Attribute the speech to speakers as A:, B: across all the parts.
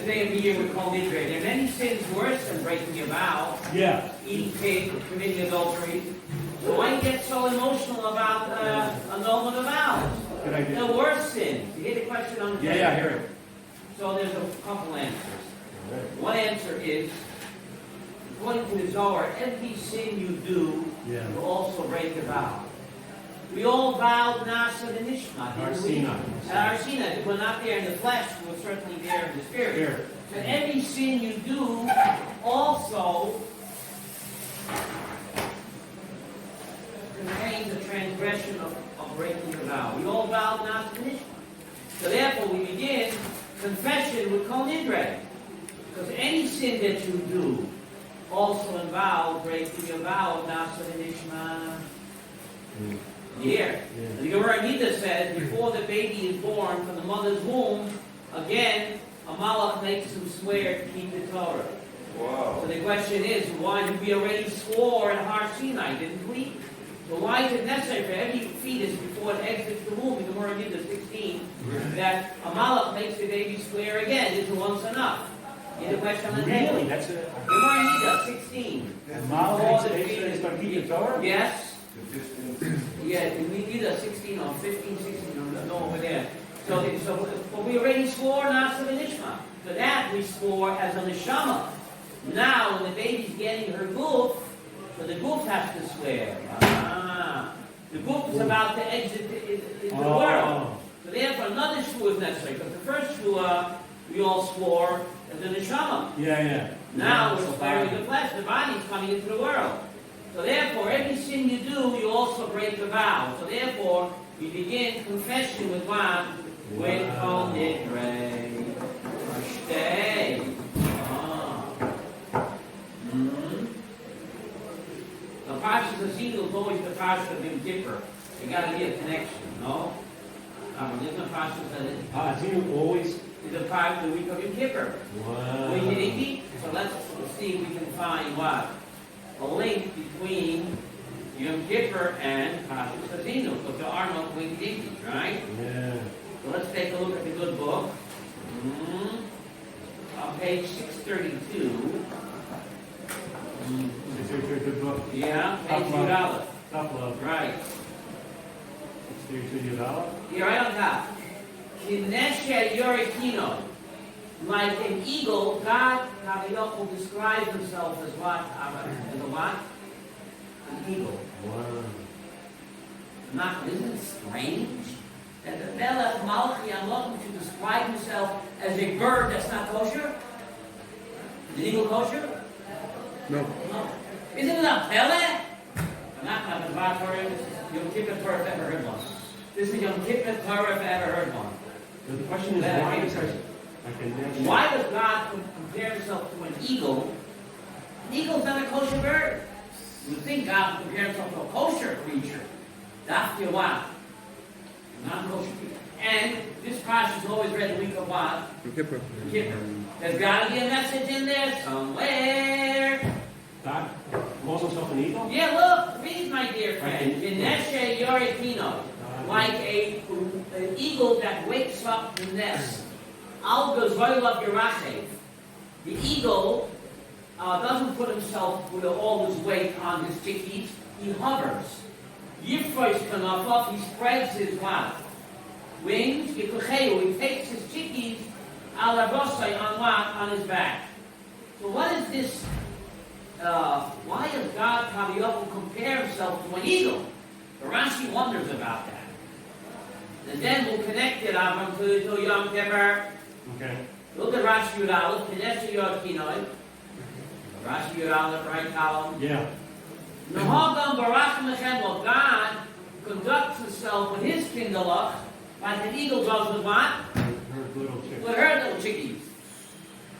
A: day of the year we call Nidrei. There are many sins worse than breaking your vow.
B: Yeah.
A: Eating pig, committing adultery. So why you get so emotional about annulment of vows?
B: Good idea.
A: The worst sins. You hear the question on the
B: Yeah, I hear it.
A: So there's a couple answers. One answer is, according to the Zohar, every sin you do will also break a vow. We all vowed Nasa and Nishma.
B: Our Sinai.
A: Our Sinai. We're not there in the flesh, we're certainly there in the spirit. So every sin you do also contains a transgression of breaking the vow. We all vowed Nasa and Nishma. So therefore we begin confession with Kol Nidrei. Because any sin that you do also involves breaking your vow of Nasa and Nishma. Here. The Gemara Nidrei says, before the baby is born from the mother's womb, again, a malach makes him swear to keep the Torah.
C: Wow.
A: So the question is, why did we already swore in Har Sinai, didn't we? So why is it necessary for every fetus before it exits the womb, in the Gemara Nidrei 16, that a malach makes the baby swear again? Is it once enough? You have a question on the table?
B: Really? That's it?
A: Gemara Nidrei 16.
B: A malach makes the baby swear to keep the Torah?
A: Yes. Yeah, we either 16 or 15, 16, no over there. So but we already swore Nasa v'Nishma. For that we swore as a neshama. Now when the baby's getting her goof, so the goof has to swear. The goof is about to exit the world. So therefore another shua is necessary. Because the first shua we all swore as a neshama.
B: Yeah.
A: Now we're swearing the flesh, the body's coming into the world. So therefore, every sin you do, you also break the vow. So therefore, we begin confession with what? With Kol Nidrei. Stay. The Parsha Zazinu is always the Parsha of Yom Kipur. There got to be a connection, no? There's no Parsha
B: Zazinu always
A: is the part of the week of Yom Kippur.
B: Wow.
A: So let's see if we can find what? A link between Yom Kippur and Parashat Zazinu, because there are no winky-dinkies, right?
B: Yeah.
A: So let's take a look at the good book. On page 632.
B: It's a good book.
A: Yeah, page Yudala.
B: Top love.
A: Right.
B: 632 Yudala.
A: Here, right on top. Kinesha Yorikino. Like an eagle, God, Kaviyoko, describes himself as what? As a what? An eagle.
B: Wow.
A: Isn't it strange that the Melech Malchi Amlokim should describe himself as a bird that's not kosher? Is an eagle kosher?
B: No.
A: Isn't it a Pele? Not the Torah. This is Yom Kippur Torah if I ever heard one. This is Yom Kippur Torah if I ever heard one.
B: The question is,
A: why does God compare himself to an eagle? An eagle's not a kosher bird. You would think God would compare himself to a kosher creature. That's your what? Not kosher creature. And this passage is always read the week of what?
C: Kipur.
A: There's got to be a message in there somewhere.
B: God calls himself an eagle?
A: Yeah, look, read, my dear friend. Dineshe Yorikino. Like an eagle that wakes up the nest. Al Gazoil of Yerashev. The eagle doesn't put himself with all his weight on his chickies. He hovers. Yifrois Kanafov, he spreads his what? Wings. He takes his chickies al Rabosai on what? On his back. So what is this? Why does God Kaviyoko compare himself to an eagle? The Rashi wonders about that. And then we'll connect it up to Yom Kippur.
B: Okay.
A: Look at Rashi Yud Aleph, Kinesh Yod Kinoi. Rashi Yud Aleph, right column.
B: Yeah.
A: Nahagam Barach Mechem, God conducts himself with his kindalach like an eagle does with what? With her little chickies.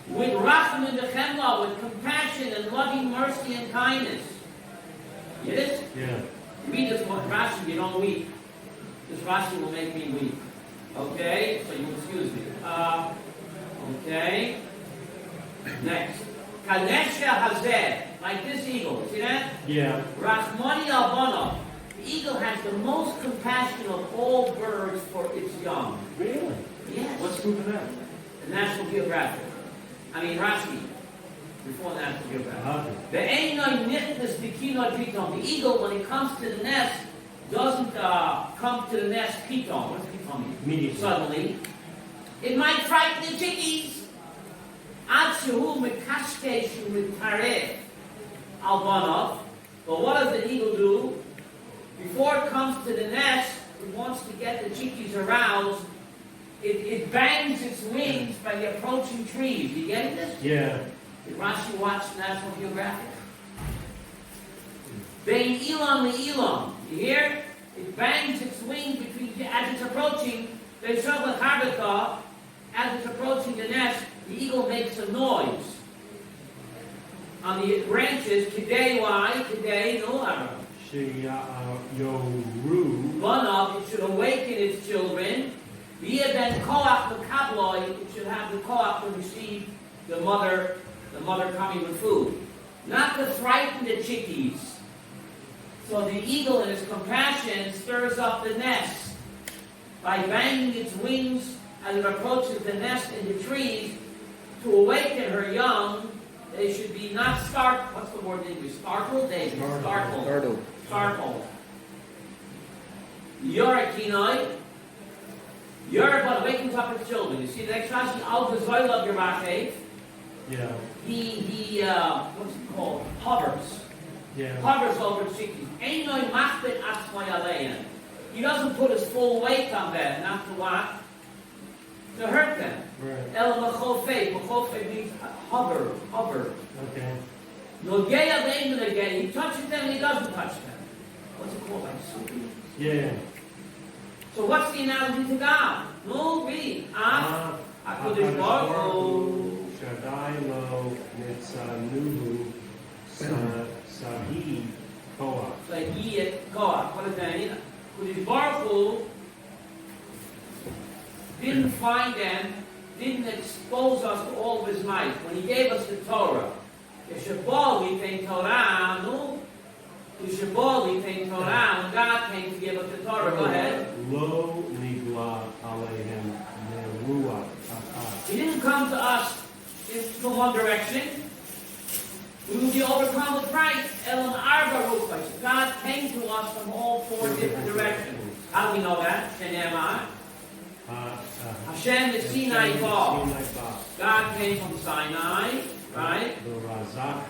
A: With Racham and Bechemla, with compassion and loving mercy and kindness. Yes?
B: Yeah.
A: Read this Rashi, you don't weep. This Rashi will make me weep. Okay? So you excuse me. Okay. Next. Kanesha Hazeh. Like this eagle. See that?
B: Yeah.
A: Rachmani Albana. The eagle has the most compassion of all birds for its young.
B: Really?
A: Yes.
B: What's proof of that?
A: The National Geographic. Rashi. Before that, to give back.
B: Okay.
A: The eagle, when it comes to the nest, doesn't come to the nest piton. What's piton mean?
B: Immediately.
A: Suddenly. It might frighten the chickies. But what does the eagle do? Before it comes to the nest, it wants to get the chickies aroused. It bangs its wings by the approaching trees. You getting this?
B: Yeah.
A: Did Rashi watch National Geographic? Bein Elam li Elam. You hear? It bangs its wings as it's approaching. As it's approaching the nest, the eagle makes a noise. On the branches, today, why? Today, no arrow. One of it should awaken its children. It should have the koach to receive the mother coming with food. Not to frighten the chickies. So the eagle in its compassion stirs up the nest by banging its wings as it approaches the nest in the trees to awaken her young. They should be not startled. What's the word in English? Startled? They should be startled. Startled. Yorakinoi. Yorabot awakens up his children. You see the next Rashi, Al Gazoil of Yeracheh.
B: Yeah.
A: He what's it called? Hovers.
B: Yeah.
A: Hovers over the chickies. Einoi machbet atzmai alein. He doesn't put his full weight on them, not to what? To hurt them.
B: Right.
A: El machofei. Machofei means hover.
B: Okay.
A: Nogei alein nogei. He touches them and he doesn't touch them. What's it called? Like soothing?
B: Yeah.
A: So what's the analogy to God? No, read. HaKadosh Baruch Hu.
B: Shaddai lo nitzanuhu sahi koach.
A: Sahi koach. What does that mean? HaKadosh Baruch Hu didn't find them, didn't expose us to all of his might. When he gave us the Torah, Yeshabah, we think Torah, no? Yeshabah, we think Torah, when God came to give us the Torah. Go ahead.
B: Lo nigla alehem neruach
A: He didn't come to us from one direction. We will be overcome with fright. Elam arba rufas. God came to us from all four different directions. How do we know that? Shenemah. Hashem is Sinai Ba. God came from Sinai, right? Now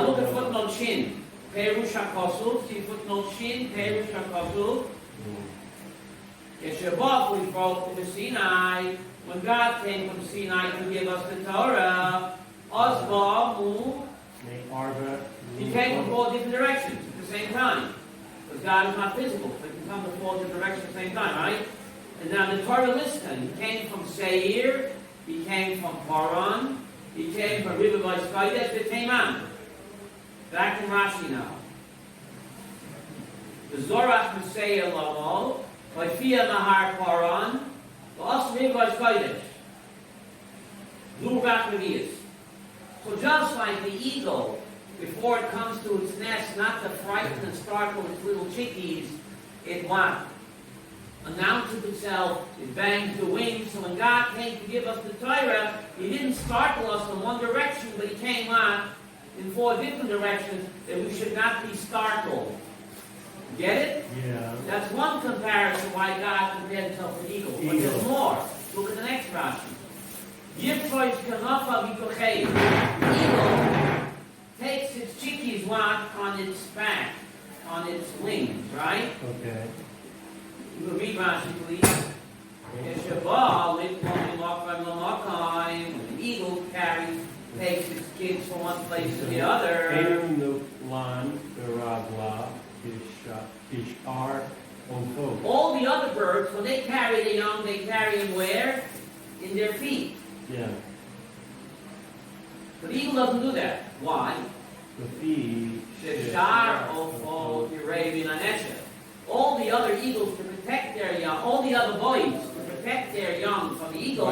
A: look at footnote Shin. Perush HaKosuf. See footnote Shin. Perush HaKosuf. Yeshabah, we broke from Sinai. When God came from Sinai to give us the Torah, Osba, he came from four different directions at the same time. Because God is not physical, so he can come from four different directions at the same time, right? And now the Torah listened. He came from Seir, he came from Paran, he came from River by Skaides, the Teman. Back in Rashi now. The Zorach Messiah Lamo, by Fia Nahar Paran, the Os River by Skaides. Lurach Revius. So just like the eagle, before it comes to its nest, not to frighten and startle its little chickies, it what? Announces itself, it bangs the wings. So when God came to give us the Torah, he didn't startle us in one direction, but he came on in four different directions, that we should not be startled. Get it?
B: Yeah. That's
A: one comparison why God compared himself to the eagle. But there's more. Look at the next Rashi. Yiptois kanafa v'kochei. The eagle takes its chickies on its back, on its wings, right?
B: Okay.
A: You can read Rashi, please. When the eagle takes its kids from one place to the other. All the other birds, when they carry the young, they carry them where? In their feet.
B: Yeah.
A: But the eagle doesn't do that. Why?
B: The feet.
A: All the other eagles to protect their young, all the other boys to protect their young from the eagle,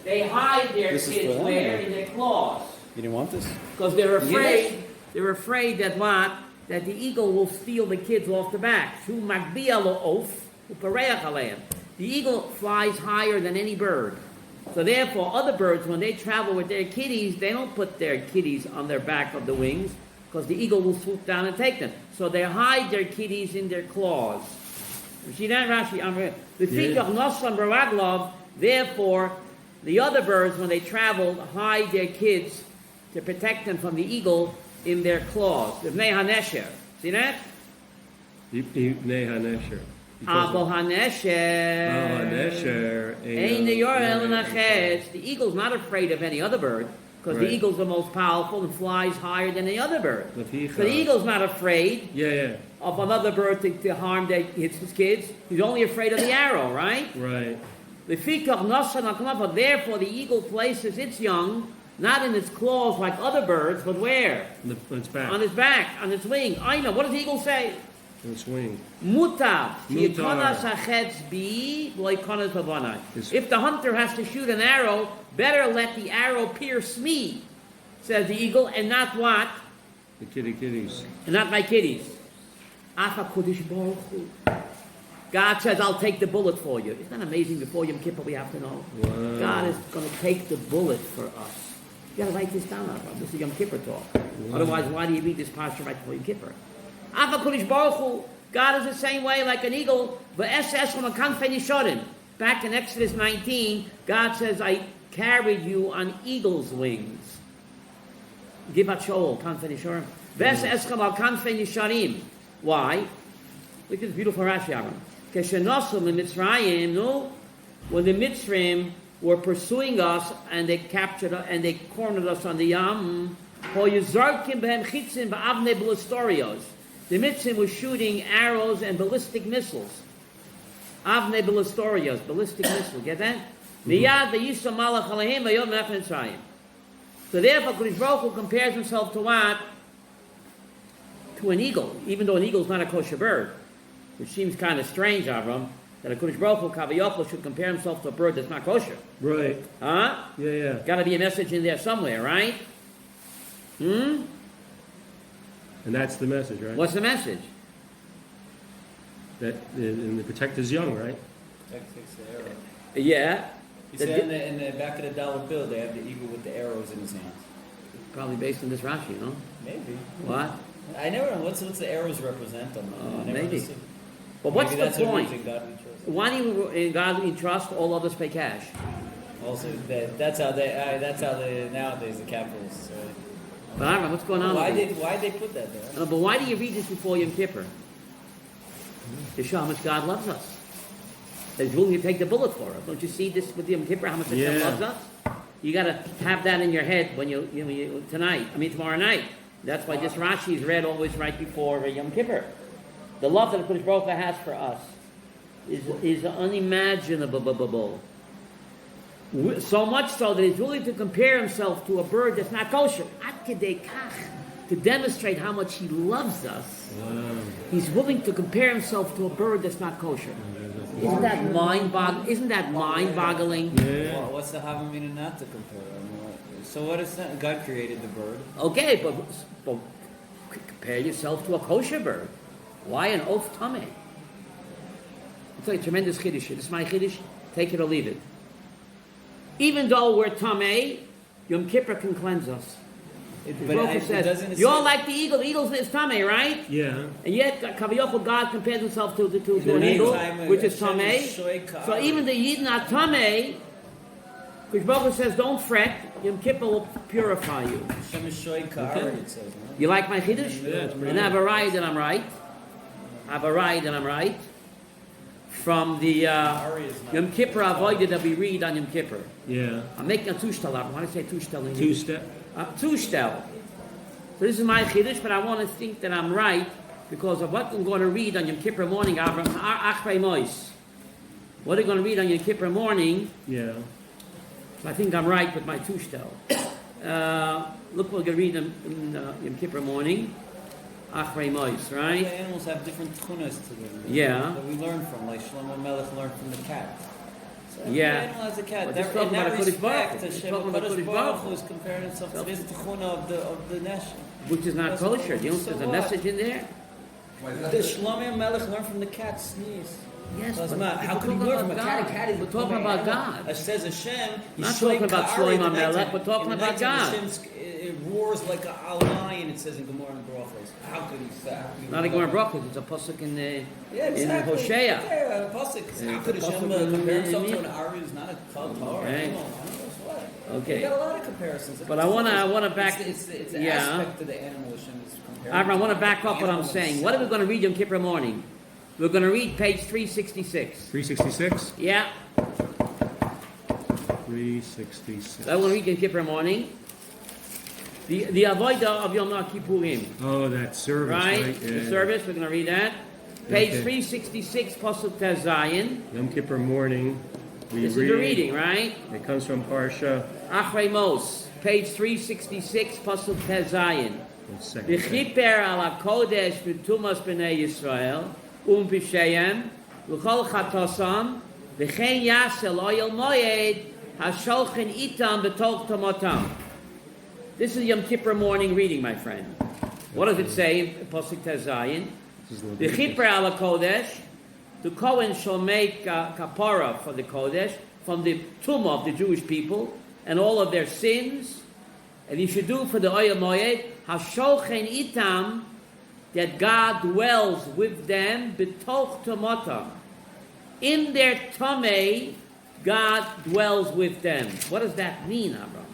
A: they hide their kids where? In their claws.
C: You didn't want this?
A: Because they're afraid. They're afraid that what? That the eagle will steal the kids off the back. The eagle flies higher than any bird. So therefore, other birds, when they travel with their kitties, they don't put their kitties on their back of the wings, because the eagle will swoop down and take them. So they hide their kitties in their claws. You see that, Rashi? Therefore, the other birds, when they travel, hide their kids to protect them from the eagle in their claws. See that?
B: Ibnei Hanesher.
A: Abel Hanesher. The eagle's not afraid of any other bird, because the eagle's the most powerful and flies higher than any other bird. So the eagle's not afraid of another bird to harm his kids. He's only afraid of the arrow, right?
B: Right.
A: Therefore, the eagle places its young not in its claws like other birds, but where?
B: On its back.
A: On its back, on its wing. I know. What does the eagle say?
B: On its wing.
A: Mutav. If the hunter has to shoot an arrow, better let the arrow pierce me, says the eagle, and not what?
B: The kitties.
A: And not my kitties. God says, I'll take the bullet for you. Isn't that amazing? Before Yom Kippur, we have to know.
B: Wow.
A: God is going to take the bullet for us. You got to write this down, Avram. This is Yom Kippur talk. Wow. Otherwise, why do you read this parsha right before Yom Kippur? God is the same way, like an eagle. Back in Exodus 19, God says, I carried you on eagle's wings. Why? Look at this beautiful Rashi, Avram. When the Mitzrayim were pursuing us and they captured us and they cornered us on the Yam, the Mitzrayim was shooting arrows and ballistic missiles. Avne ballistorios, ballistic missile. Get that? So therefore, Kodesh Baruch Hu compares himself to what? To an eagle, even though an eagle is not a kosher bird, which seems kind of strange, Avram, that a Kodesh Baruch Hu Kavayachol should compare himself to a bird that's not kosher.
B: Right.
A: Huh?
B: Yeah.
A: Got to be a message in there somewhere, right?
B: And that's the message, right?
A: What's the message?
B: That and protect his young, right?
C: Protect the arrow.
A: Yeah.
C: You see, in the back of the dollar bill, they have the eagle with the arrows in his hands.
A: Probably based on this Rashi, no?
C: Maybe.
A: What?
C: I never know. What's the arrows represent?
A: Maybe.
C: Understood.
A: But what's
C: Maybe
A: the point?
C: Why
A: Why do you in God we trust, all others pay cash?
C: Also, that's how they nowadays the capitalists.
A: But I don't know what's going on.
C: Why they put that there?
A: No, but why do you read this before Yom Kippur? To show how much God loves us. That He's willing to take the bullet for us. Don't you see this with Yom Kippur? How much God loves us? You got to have that in your head when you tomorrow night. That's why this Rashi is read always right before Yom Kippur. The love that the Kodesh Baruch Hu has for us is unimaginable. So much so that He's willing to compare Himself to a bird that's not kosher. To demonstrate how much He loves us, He's willing to compare Himself to a bird that's not kosher. Isn't that mind-boggling?
B: Yeah.
C: Well, what's the Havamina not to compare? So what is that? God created the bird.
A: Okay, but compare yourself to a kosher bird. Why an oaf tameh? It's like a tremendous chiddush. This is my chiddush. Take it or leave it. Even though we're tameh, Yom Kippur can cleanse us. You're like the eagle. The eagle is tameh, right?
B: Yeah.
A: And yet, Kavayachol, God compares Himself to an eagle, which is tameh. So even the yid not tameh, Kodesh Baruch Hu says, don't fret. Yom Kippur will purify you.
C: Okay.
A: You like my chiddush?
B: Yeah,
A: And I have a ride and I'm right. From the Yom Kippur Avodah that we read on Yom Kippur.
B: Yeah.
A: I'm making a two-shtel. Why do I say two-shtel?
B: Two-step.
A: Two-shtel. So this is my chiddush, but I want to think that I'm right because of what I'm going to read on Yom Kippur morning. Achrei Mois. What are you going to read on Yom Kippur morning?
B: Yeah.
A: So I think I'm right with my two-shtel. Look, we're going to read them in Yom Kippur morning. Achrei Mois, right?
C: The animals have different tunas to them.
A: Yeah.
C: That we learn from, like Shlomo Melech learned from the cat. So every animal has a cat.
A: But
C: In
A: this talking
C: that
A: about Kodesh Baruch
C: respect,
A: Hu. This
C: Hashem
A: talking about
C: Kodesh
A: Kodesh
C: Baruch
A: Baruch
C: Hu is comparing himself to this tchuna of the nation.
A: Which is not kosher. You know, there's a message in there.
C: The Shlomo Melech learned from the cat sneeze.
A: Yes,
C: Doesn't
A: but
C: matter. How
A: we're
C: could he
A: talking
C: learn from a
A: about
C: cat? A
A: God.
C: cat is
A: We're talking about God.
C: It says Hashem.
A: Not talking about Shlomo Melech, we're talking about God.
C: It roars like a lion. It says in Gemara and Brachos. How could he say?
A: Not a Gemara Brachos, it's a pasuk in
C: Exactly.
A: in Hosea.
C: Yeah, a pasuk.
A: Yeah,
C: How could
A: it's a
C: Hashem
A: pasuk in
C: compare himself to
A: Nidrei.
C: an Ari who's not a Kal Torah?
A: Okay. Okay.
C: We got a lot of comparisons.
A: But I wanna back.
C: It's the
A: Yeah.
C: aspect of the animal Hashem is comparing.
A: Avram, I want to
C: to
A: back up what I'm
C: animal
A: saying. What are we
C: itself.
A: going to read Yom Kippur morning? We're going to read page 366.
B: 366?
A: Yeah,
B: 366.
A: I want to read Yom Kippur morning. The avodah of Yom Kippurim,
B: Oh, that service,
A: right?
B: right?
A: The service, we're going to read that. Page 366, Pasuk Tezayin.
B: Yom Kippur morning, we
A: This
B: read.
A: is the reading, right?
B: It comes from Parsha.
A: Achrei Mos, page 366, Pasuk Tezayin.
B: 1 second.
A: V'chiper al HaKodesh v'tumas b'nei Yisrael, b'sheyem, v'chol chatosam, v'chein yasel oyel moyed, ha'sholchen itam b'tol tomotam. This is Yom Kippur morning reading, my friend. What does it say in Pasuk Tezayin?
B: This is
A: V'chiper al HaKodesh, the Kohen shall make kapara for the Kodesh, from the tumah of the Jewish people, and all of their sins, and he should do for the Oyel Moed, Hasholchen itam, that God dwells with them, betoch tomotam. In their tamei, God dwells with them. What does that mean, Abraham?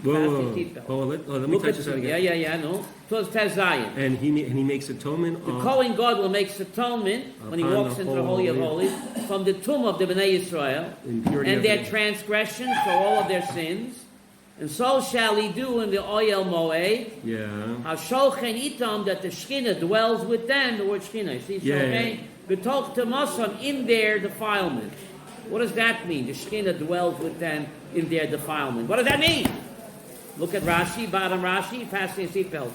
B: Let me touch this out again.
A: Yeah, no. Towards Tezayin.
B: And he makes atonement
A: The
B: on
A: Kohen God will make atonement when he
B: Upon
A: walks
B: the
A: into the Holy of
B: Holy.
A: Holies from the tomb of the Bnei Yisrael
B: impurity
A: and
B: of
A: their
B: the-
A: transgressions for all of their sins. And so shall he do in the Oyel Moed.
B: Yeah.
A: Hasholchen itam, that the Shekhinah dwells with them. The word Shekhinah. See,
B: Yeah,
A: Sholchen, B'toch Tomasam, in their defilement. What does that mean? The Shekhinah dwells with them in their defilement. What does that mean? Look at Rashi, bottom Rashi, fasten your seatbelt.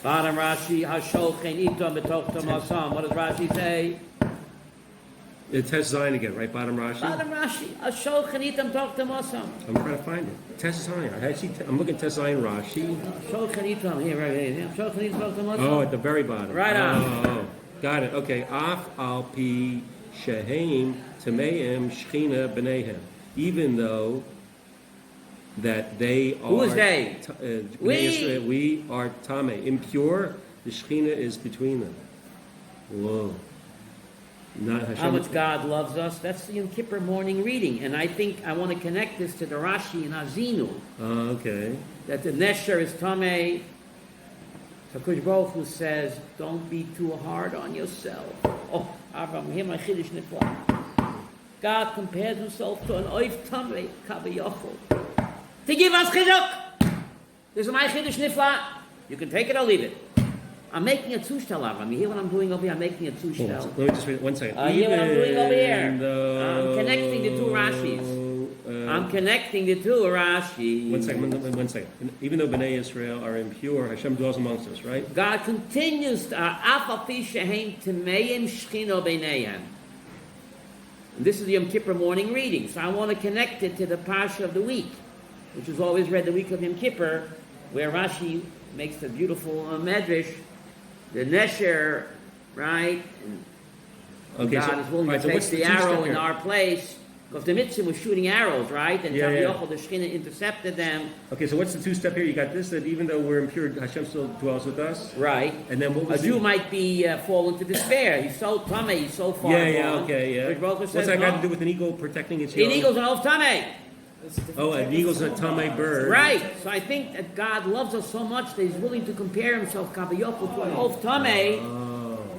A: Bottom Rashi, Hasholchen itam, B'toch Tomasam. What does Rashi say?
B: It tests Zion again, right? Bottom Rashi.
A: Bottom Rashi, Hasholchen itam, B'toch Tomasam.
B: I'm trying to find it. Test Zion. I'm looking at test Zion Rashi.
A: Hasholchen itam, here, right here. Hasholchen itam, B'toch Tomasam.
B: Oh, at the very bottom.
A: Right on.
B: Oh, got it. Okay. Af al pi sheheim tameim shchina b'neihem. Even though that they are.
A: Who is they?
B: Bnei
A: We.
B: Yisrael, we are tame, impure. The shchina is between them. Whoa. Not Hashem.
A: How much God loves us. That's the Yom Kippur morning reading. And I think I want to connect this to the Rashi in Azinu.
B: Okay.
A: That the Nesher is Tameh. So Kodesh Baruch Hu says, don't be too hard on yourself. Oh, Abraham, hear my Chiddush Nifla. God compares himself to an Oif Tameh, Kavayachol. To give us Chiddush. This is my Chiddush Nifla. You can take it or leave it. I'm making a Zushtel, Abraham. You hear what I'm doing over here? I'm making a Zushtel.
B: Let me just read 1 second.
A: Hear what I'm doing over here?
B: Though,
A: I'm connecting the two Rashis. I'm connecting the two Rashi.
B: 1 second. 1 second. Even though Bnei Israel are impure, Hashem dwells amongst us, right?
A: God continues to this is the Yom Kippur morning reading. So I want to connect it to the Parsha of the week, which is always read the week of Yom Kippur, where Rashi makes the beautiful Medrash, the Nesher, right? And
B: Okay,
A: God is willing to take
B: what's
A: the
B: two-step
A: arrow in
B: here?
A: our place. Because the Mitzvah was shooting arrows, right? And
B: Yeah, yeah.
A: the Shekhinah intercepted them.
B: Okay, so what's the 2-step here? You got this, that even though we're impure, Hashem still dwells with us?
A: Right.
B: And then what
A: A
B: was
A: Jew
B: the...
A: might be fall into despair. He's so tamei, he's so far
B: Yeah,
A: gone.
B: okay, yeah.
A: Which Baruch Hu
B: What's
A: says,
B: that got to
A: no.
B: do with an eagle protecting its
A: An
B: young?
A: eagle's an oaf tamei.
B: Oh, an eagle's a tame bird.
A: Right. So I think that God loves us so much that He's willing to compare Himself, Kabayoko, to an oaf tamei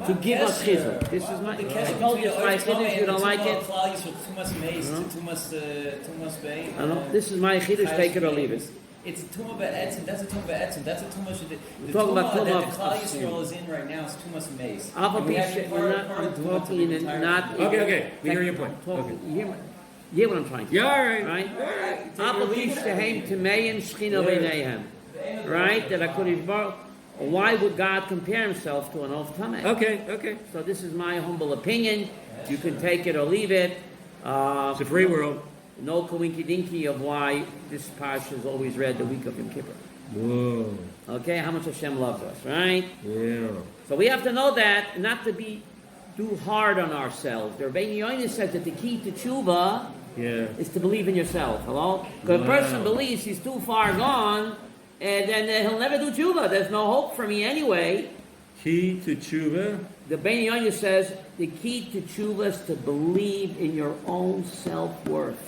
A: to give us chizuk. This is my... I told you, my chiddush, you don't like it?
C: Too much mace, too much bay.
A: I don't know. This is my chiddush, take it or leave it.
C: It's a tumah be'etzim. That's a tumah be'etzim. That's a tumah. The
A: talking about
C: tumah that
A: tumah
C: the Klal
A: of sin.
C: Yisrael is in right now is too much mace.
A: Alpha
C: And we
A: Pish,
C: have
A: we're
C: part
A: not
C: of tumah to
A: talking
C: the
A: and
C: entire-
A: not...
B: Okay, we hear your point.
A: Talking-
B: Okay.
A: You hear what I'm trying to say?
B: Yeah, all right.
A: Right? Alpha Pish, Shehem, Tameim, Shechina, Beineihem. Right? That HaKadosh Baruch. Why would God compare Himself to an oaf tamei?
B: Okay.
A: So this is my humble opinion. You can take it or leave it.
B: It's a free world.
A: No coinky dinky of why this parsha is always read the week of Yom Kippur.
B: Whoa.
A: Okay, how much Hashem loves us, right?
B: Yeah.
A: So we have to know that, and not to be too hard on ourselves. The Rabbi Yonis says that the key to tshuva is to believe in yourself. Hello? Because a person believes he's too far gone, and then he'll never do tshuva. There's no hope for me anyway.
B: Key to tshuva?
A: The Ben Yonis says the key to tshuva is to believe in your own self-worth.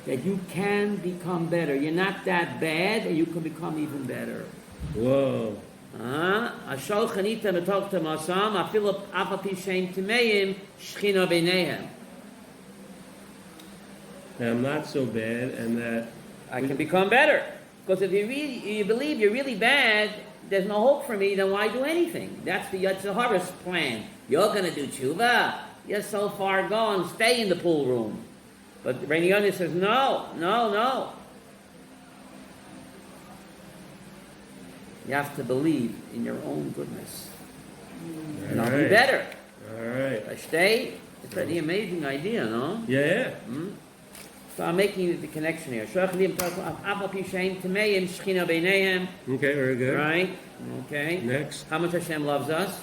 A: That you can become better. You're not that bad, and you can become even better.
B: Whoa.
A: Ashol chanita metokta masam afilu apapi shem timeim shchina b'neihem.
B: I'm not so bad, and that
A: I can become better. Because if you believe you're really bad, there's no hope for me, then why do anything? That's the Yetzer plan. You're going to do tshuva. You're so far gone. Stay in the pool room. But Rabbi Yonis says, no. You have to believe in your own goodness. And I'll be better.
B: All right.
A: I stay. It's a pretty amazing idea, no?
B: Yeah.
A: So I'm making the connection here. Okay,
B: very good.
A: Right? Okay.
B: Next.
A: How much Hashem loves us.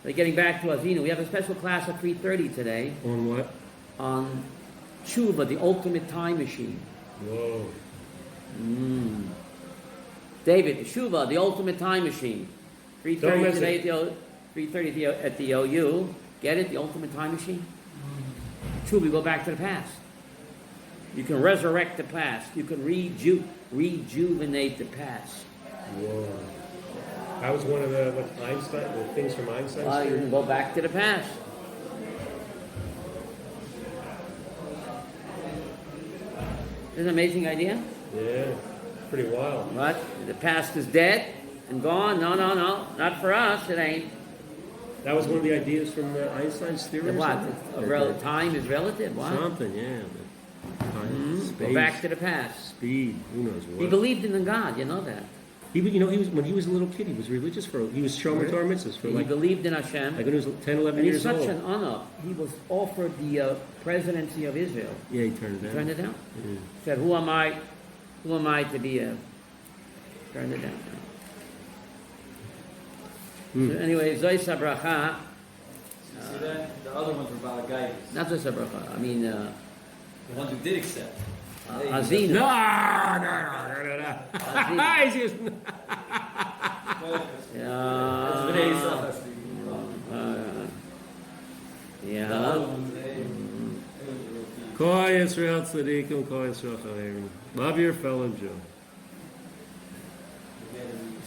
A: We're getting back to Avinu. We have a special class at 3:30 today.
B: On what?
A: On Tshuva, the ultimate time machine.
B: Whoa.
A: David, Tshuva, the ultimate time machine. 3:30 today at 3:30 at the OU. Get it? The ultimate time machine? Tshuva, we go back to the past. You can resurrect the past. You can rejuvenate the past.
B: Whoa. That was one of the things from Einstein?
A: You can go back to the past. Isn't it an amazing idea?
B: Yeah. Pretty wild.
A: What? The past is dead and gone? No. Not for us, it ain't.
B: That was one of the ideas from Einstein's theory?
A: What? Time is relative? What?
B: Something, yeah.
A: Go back to the past.
B: Speed, who knows what.
A: He believed in the God, you know that.
B: He was when he was a little kid, he was religious he was shomer Torah mitzvahs for
A: he believed in Hashem.
B: Like when he was 10, 11
A: and
B: years old.
A: he's such an honor. He was offered the presidency of Israel.
B: Yeah, he turned it down.
A: Turned it down.
B: Yeah.
A: He said, who am I to be a... Turned it down. So anyway, Zoy Sabracha.
C: See that? The other ones were about guidance.
A: Not Zoy Sabracha. I mean...
C: the ones who did accept.
A: Azina.
B: No. Kol Yisrael tzadikim, Kol Yisrael chaverim. Love your fellow Jew.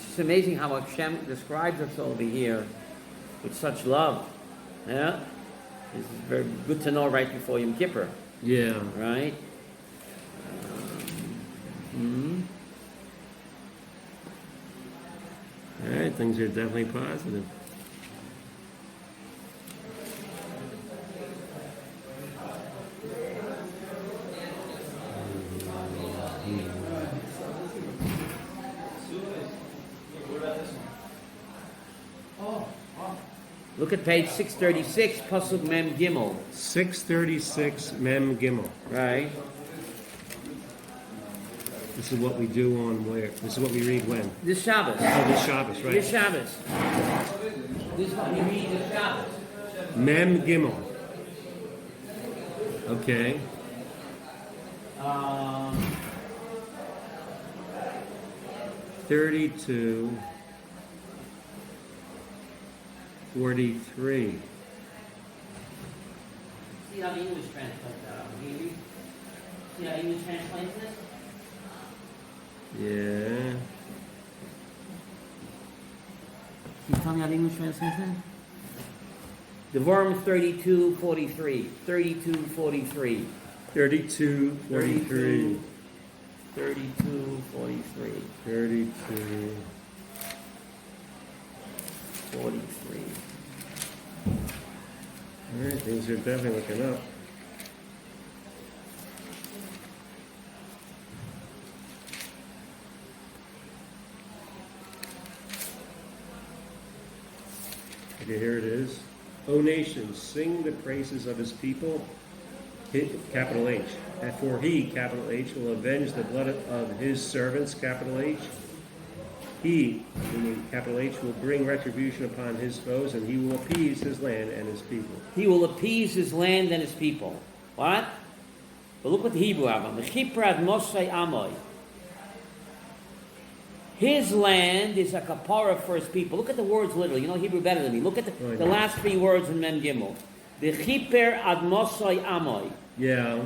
A: It's amazing how Hashem describes us over here with such love. Yeah? This is very good to know right before Yom Kippur.
B: Yeah.
A: Right?
B: All right, things are definitely positive.
A: Look at page 636, Pasuk Mem Gimel.
B: 636 Mem Gimel.
A: Right.
B: This is what we do on where? This is what we read when?
A: This Shabbos.
B: Oh, this Shabbos, right?
A: This Shabbos. This is what we read this Shabbos.
B: Mem Gimel. Okay. 32, 43.
A: See how the English translates that? See how English translates this?
B: Yeah.
A: Can you tell me how the English translates that? Devarim 32:43. 32:43.
B: 32:43.
A: 32:43.
B: 32:43. All right, things are definitely looking up. Okay, here it is. O nations, sing the praises of his people. capital H. And for he, capital H, will avenge the blood of his servants, capital H. He, meaning capital H, will bring retribution upon his foes, and he will appease his land and his people.
A: He will appease his land and his people. What? But look what the Hebrew have. The Kipur ad Mosai Amoy. His land is a kapara for his people. Look at the words literally. You know Hebrew better than me. Look at the last three words in Mem Gimel. The Kipur ad Mosai Amoy.
B: Yeah.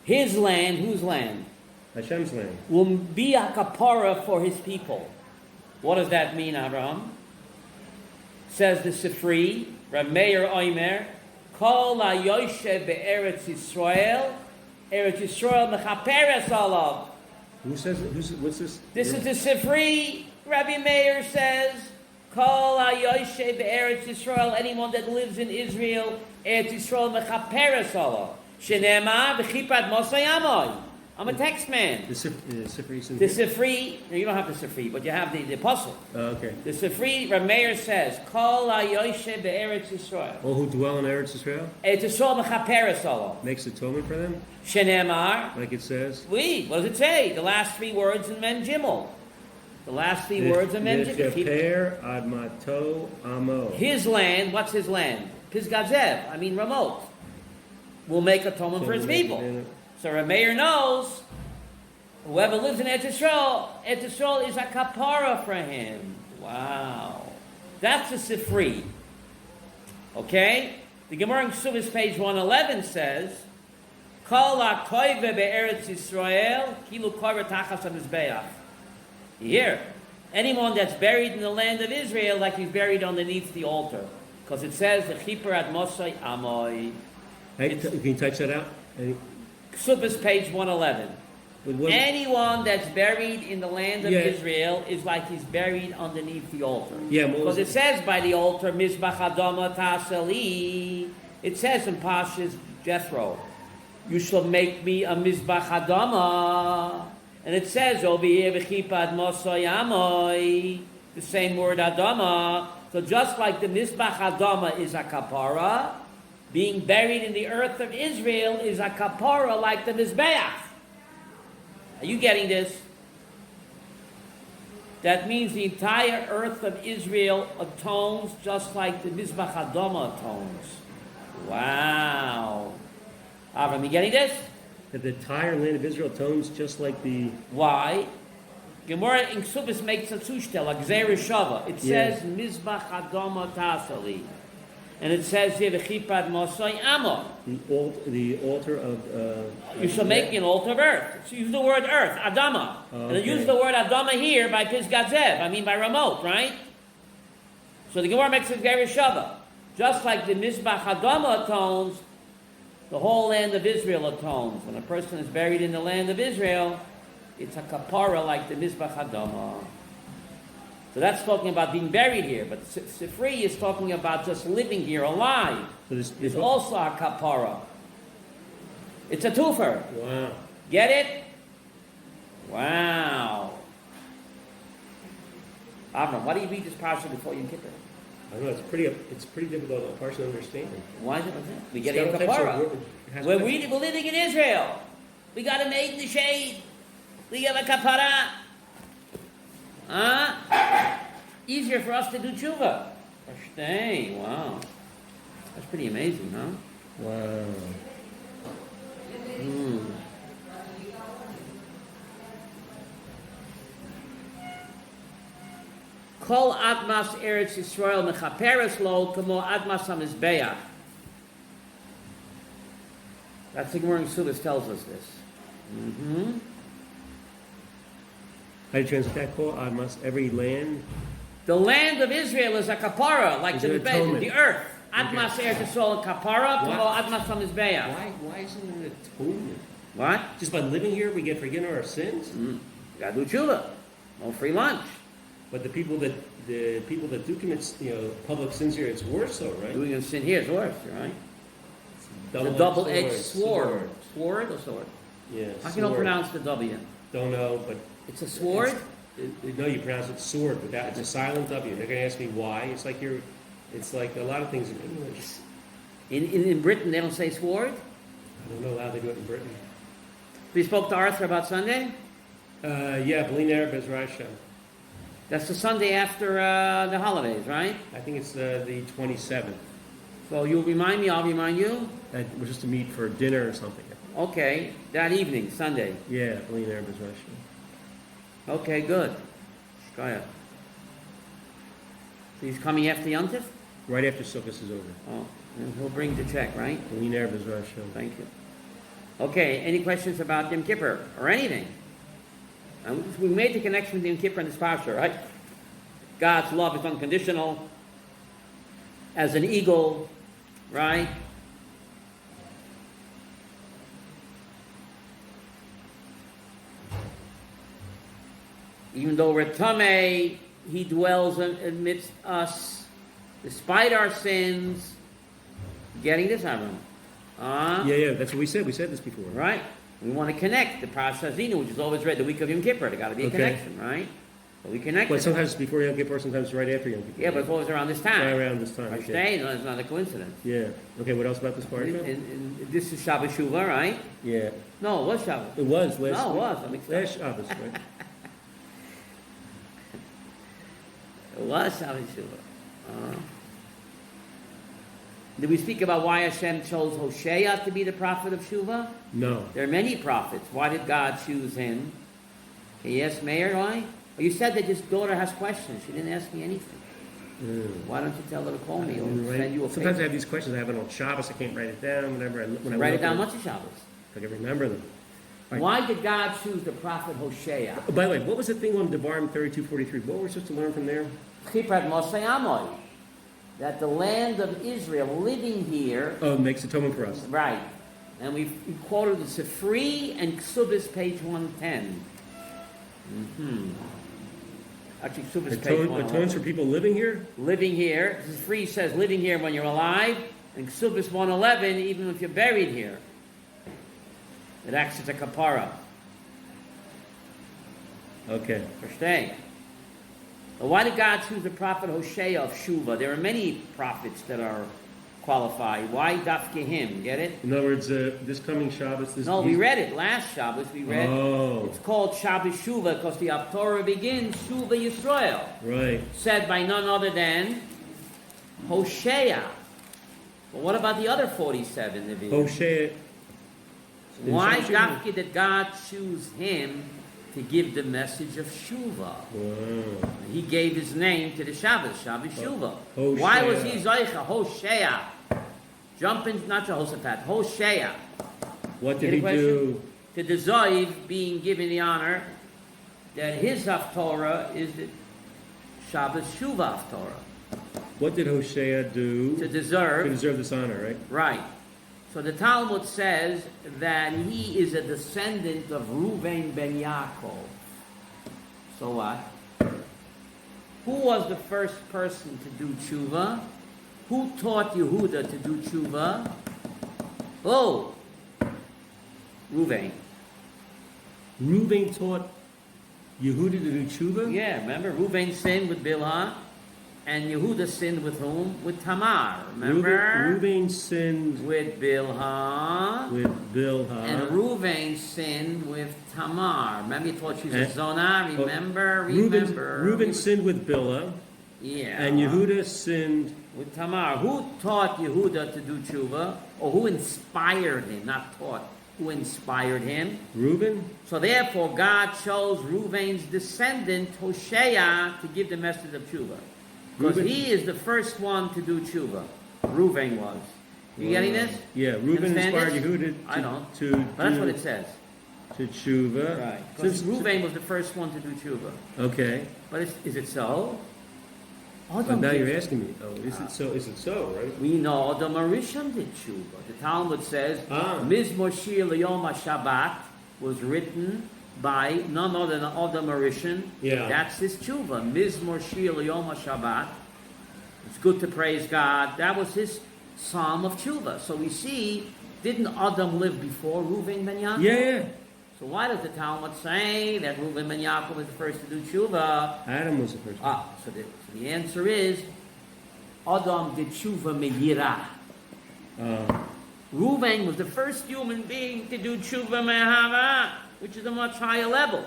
A: His land, whose land?
B: Hashem's land.
A: Will be a kapara for his people. What does that mean, Abraham? Says the Sifri, Rabbi Meir Oimer, Kol ha-yoshev be'eretz Yisrael, Eretz Yisrael mechaperes alav.
B: Who says it? What's this?
A: This is the Sifri. Rabbi Meir says, Kol ha-yoshev be'eretz Yisrael, anyone that lives in Israel, Eretz Yisrael mechaperes alav. Shenema v'chipad mosay amoy. I'm a text man.
B: The Sifri.
A: The Sifri, no, you don't have the Sifri, but you have the apostle.
B: Okay.
A: The Sifri, Rabbi Meir says, Kol ha-yoshev be'eretz Yisrael.
B: All who dwell in Eretz Israel?
A: Eretz Yisrael mechaperes alav.
B: Makes atonement for them?
A: Shenemar.
B: Like it says?
A: Oui, what does it say? The last three words in Men Gimel. The last three words in Men Gimel.
B: V'cheper admato amo.
A: His land, what's his land? Pisgah Zev, Ramot. Will make atonement for his people. So Rabbi Meir knows, whoever lives in Eretz Yisrael is a kapara for him. Wow. That's the Sifri. Okay? The Gemara in Ksubis, page 111 says, Kol ha-koive be'eretz Yisrael, kilu koive tachas ha-mizbeach. You hear? Anyone that's buried in the land of Israel, like he's buried underneath the altar. Because it says, the Kipur ad Mosai Amoy.
B: Hey, can you touch that out?
A: Ksubis, page 111. Anyone that's buried in the land of Israel is like he's buried underneath the altar.
B: Yeah,
A: because it says by the altar, Mizbach Adama Taseli. It says in Pashas Jethro, you shall make me a Mizbach Adama. And it says over here, V'chipad Mosai Amoy, the same word Adama. So just like the Mizbach Adama is a kapara, being buried in the earth of Israel is a kapara like the Mizbeach. Are you getting this? That means the entire earth of Israel atones just like the Mizbach Adama atones. Wow. Avram, you getting this?
B: That the entire land of Israel atones just like the...
A: Why? Gemara in Ksubis makes a zushtel, a gzeir shava. It says, Mizbach Adama Tasali. And it says here, V'chipad Mosai Amo.
B: The altar of...
A: you shall make me an altar of earth. So use the word earth, Adama. And then use the word Adama here by Pisgah Zev. By Ramot, right? So the Gemara makes a gzeir shava. Just like the Mizbach Adama atones, the whole land of Israel atones. When a person is buried in the land of Israel, it's a kapara like the Mizbach Adama. So that's talking about being buried here. But Sifri is talking about just living here, alive. So it's also a kapara. It's a twofer.
B: Wow.
A: Get it? Wow. Avram, why do you read this parsha before Yom Kippur?
B: I don't know, it's pretty difficult a parsha to understand.
A: Why is it like that? We get a kapara. We're living in Israel. We got a maid in the shade. We have a kapara. Easier for us to do tshuva. Wow. That's pretty amazing, huh?
B: Wow.
A: Kol admas Eretz Yisrael mechaperes lo kamo admas hamizbeach. That's the Gemara in Ksubis tells us this.
B: How do you translate that? Kol admas, every land.
A: The land of Israel is a kapara, like the earth. Admas Eretz Yisrael kapara kamo admas hamizbeach.
B: Why isn't it an atonement?
A: What?
B: Just by living here, we get forgiven our sins.
A: You gotta do tshuva. No free lunch.
B: But the people that do commit, public sins here, it's worse, though, right?
A: Doing a sin here is worse, right? The double-edged sword. Sword or sword?
B: Yeah.
A: How can you pronounce the W?
B: Don't know, but
A: it's a sword.
B: No, you pronounce it sword, but it's a silent W. They're going to ask me why. It's like a lot of things in English.
A: In Britain, they don't say sword.
B: don't know how they do it in Britain.
A: We spoke to Arthur about Sunday.
B: Yeah, B'li Ner B'ezras Hashem.
A: That's the Sunday after the holidays, right?
B: I think it's the 27th.
A: So you'll remind me, I'll remind you.
B: We're just to meet for dinner or something.
A: Okay, that evening, Sunday.
B: Yeah, B'li Ner B'ezras Hashem.
A: Okay, good. Shkaya. So he's coming after Yontif?
B: Right after Sukkot is over.
A: Oh, and he'll bring the check, right?
B: B'li Ner B'ezras Hashem.
A: Thank you. Okay, any questions about Yom Kippur or anything? And we made the connection with Yom Kippur and the Sprecher, right? God's love is unconditional. As an eagle, right? Even though we're tamei, He dwells amidst us, despite our sins. Getting this, Avram?
B: Yeah, that's what we said. We said this before.
A: Right? We want to connect the Parashat Zinu, which is always read the week of Yom Kippur. There got to be a connection, right? So we connect.
B: Well, sometimes it's before Yom Kippur, sometimes right after Yom Kippur.
A: Yeah, but it's always around this time.
B: Right around this time.
A: Okay. No, it's not a coincidence.
B: Yeah. Okay, what else about this part?
A: And this is Shabbat Shuvah, right?
B: Yeah.
A: No, it was Shabbat.
B: It was last
A: No, it
B: week.
A: was. I'm excited.
B: Last Shabbos, right?
A: It was Shabbat Shuvah. Did we speak about why Hashem chose Hosea to be the prophet of Shuvah?
B: No.
A: There are many prophets. Why did God choose him? Yes, Mayor, why? Well, you said that his daughter has questions. She didn't ask me anything. Why don't you tell her to call me or send you a
B: Sometimes I
A: paper?
B: have these questions. I have it on Shabbos. I can't write it down. Whenever when I
A: Write it
B: look
A: down
B: at
A: once a Shabbos.
B: I can remember them. Right.
A: Why did God choose the prophet Hosea?
B: Oh, by the way, what was the thing on Devarim 32:43? What were we supposed to learn from there?
A: Kipur Moshe Amoy. That the land of Israel living here.
B: Oh, it makes atonement for us.
A: Right. And we quoted the Sifri and Ksubis, page 110. Actually, Ksubis, page 111.
B: Atones for people living here?
A: Living here. Sifri says living here when you're alive. And Ksubis 111, even if you're buried here. It acts as a kapara.
B: Okay.
A: Versteh? But why did God choose the prophet Hosea of Shuvah? There are many prophets that are qualified. Why dafke him? Get it?
B: In other words, this coming Shabbos...
A: We read it last Shabbos. We read it's called Shabbat Shuvah because the Torah begins Shuvah Yisrael.
B: Right.
A: Said by none other than Hosea. But what about the other 47 Nevi'im?
B: Hosea...
A: Why dafke did God choose him to give the message of Shuvah?
B: Wow.
A: He gave his name to the Shabbos, Shabbat Shuvah.
B: Hosea.
A: Why was he Zoicha? Hosea. Jump in, not Jehoshaphat. Hosea.
B: What did he do?
A: To the Zoiv being given the honor that his Haftorah is the Shabbos Shuvah Haftorah.
B: What did Hosea do
A: To deserve
B: this honor, right?
A: Right. So the Talmud says that he is a descendant of Reuven ben Yaakov. So what? Who was the first person to do tshuva? Who taught Yehuda to do tshuva? Oh, Reuven.
B: Reuven taught Yehuda to do tshuva?
A: Yeah, remember? Reuven sinned with Bilhah, and Yehuda sinned with whom? With Tamar. Remember?
B: Reuven sinned
A: with Bilhah.
B: With Bilhah.
A: And Reuven sinned with Tamar. Remember, he thought she was a Zonah. Remember?
B: Reuven sinned with Bilhah.
A: Yeah.
B: And Yehuda sinned
A: with Tamar. Who taught Yehuda to do tshuva? Or who inspired him? Not taught. Who inspired him?
B: Reuven.
A: So therefore, God chose Reuven's descendant, Hosea, to give the message of tshuva. Because he is the first one to do tshuva. Reuven was. You getting this?
B: Yeah, Reuven inspired Yehuda
A: but that's what it says.
B: To tshuva.
A: Right. Because Reuven was the first one to do tshuva.
B: Okay.
A: But is it so?
B: Now you're asking me. Oh, is it so? Is it so, right?
A: We know Adam Arishon did tshuva. The Talmud says, Mizmor Shir L'Yom HaShabbat was written by none other than Adam Arishon.
B: Yeah.
A: That's his tshuva. Mizmor Shir L'Yom HaShabbat. It's good to praise God. That was his psalm of tshuva. So we see, didn't Adam live before Reuven ben Yaakov?
B: Yeah.
A: So why does the Talmud say that Reuven ben Yaakov was the first to do tshuva?
B: Adam was the first.
A: So the answer is, Adam did tshuva me'yirah. Reuven was the first human being to do tshuva me'ahava, which is a much higher level.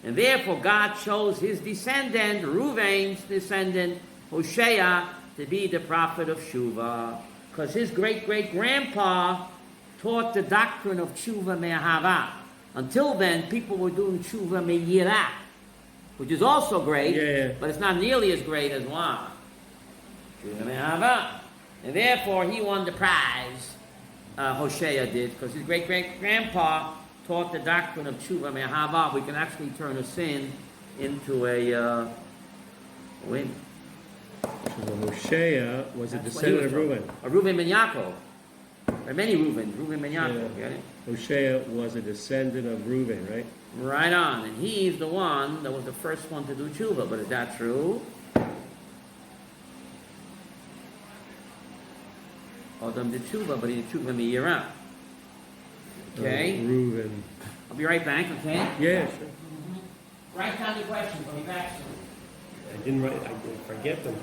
A: And therefore God chose his descendant, Reuven's descendant, Hosea, to be the prophet of tshuva. Because his great-great-grandpa taught the doctrine of tshuva me'ahava. Until then, people were doing tshuva me'yirah, which is also great, but it's not nearly as great as what? Tshuva me'ahava. And therefore, he won the prize. Hosea did, because his great-great-grandpa taught the doctrine of tshuva me'ahava. We can actually turn a sin into a win.
B: So Hosea was a descendant of Reuben.
A: A Reuben ben Yaakov. There are many Reubens. Reuben ben Yaakov.
B: Yeah. Hosea was a descendant of Reuben, right?
A: Right on. And he's the one that was the first one to do tshuva. But is that true? Adam did tshuva, but he did tshuva me'yirah. Okay?
B: Reuben.
A: I'll be right back, okay?
B: Yeah, sure.
A: Write down your questions. I'll be back soon.
B: I didn't forget them.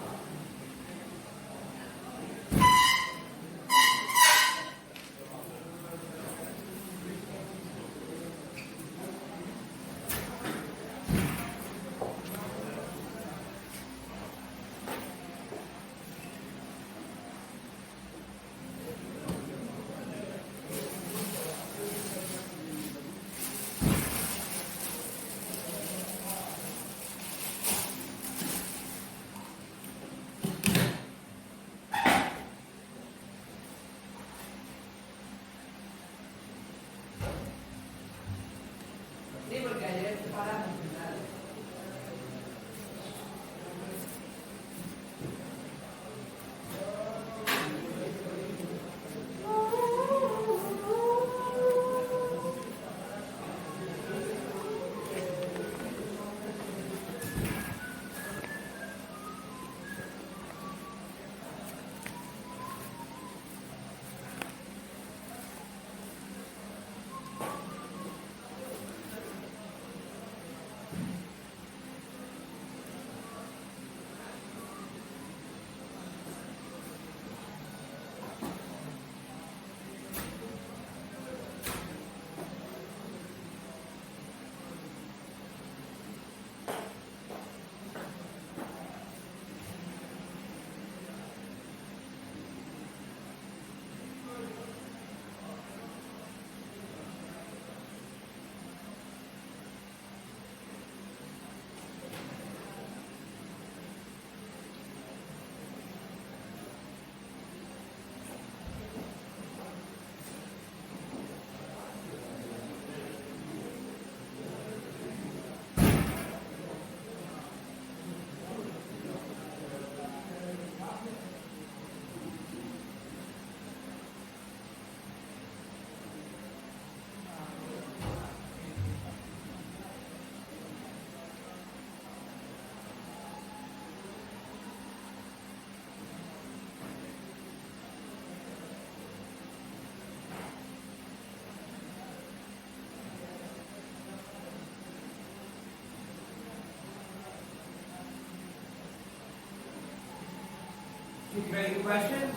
A: You ready for questions?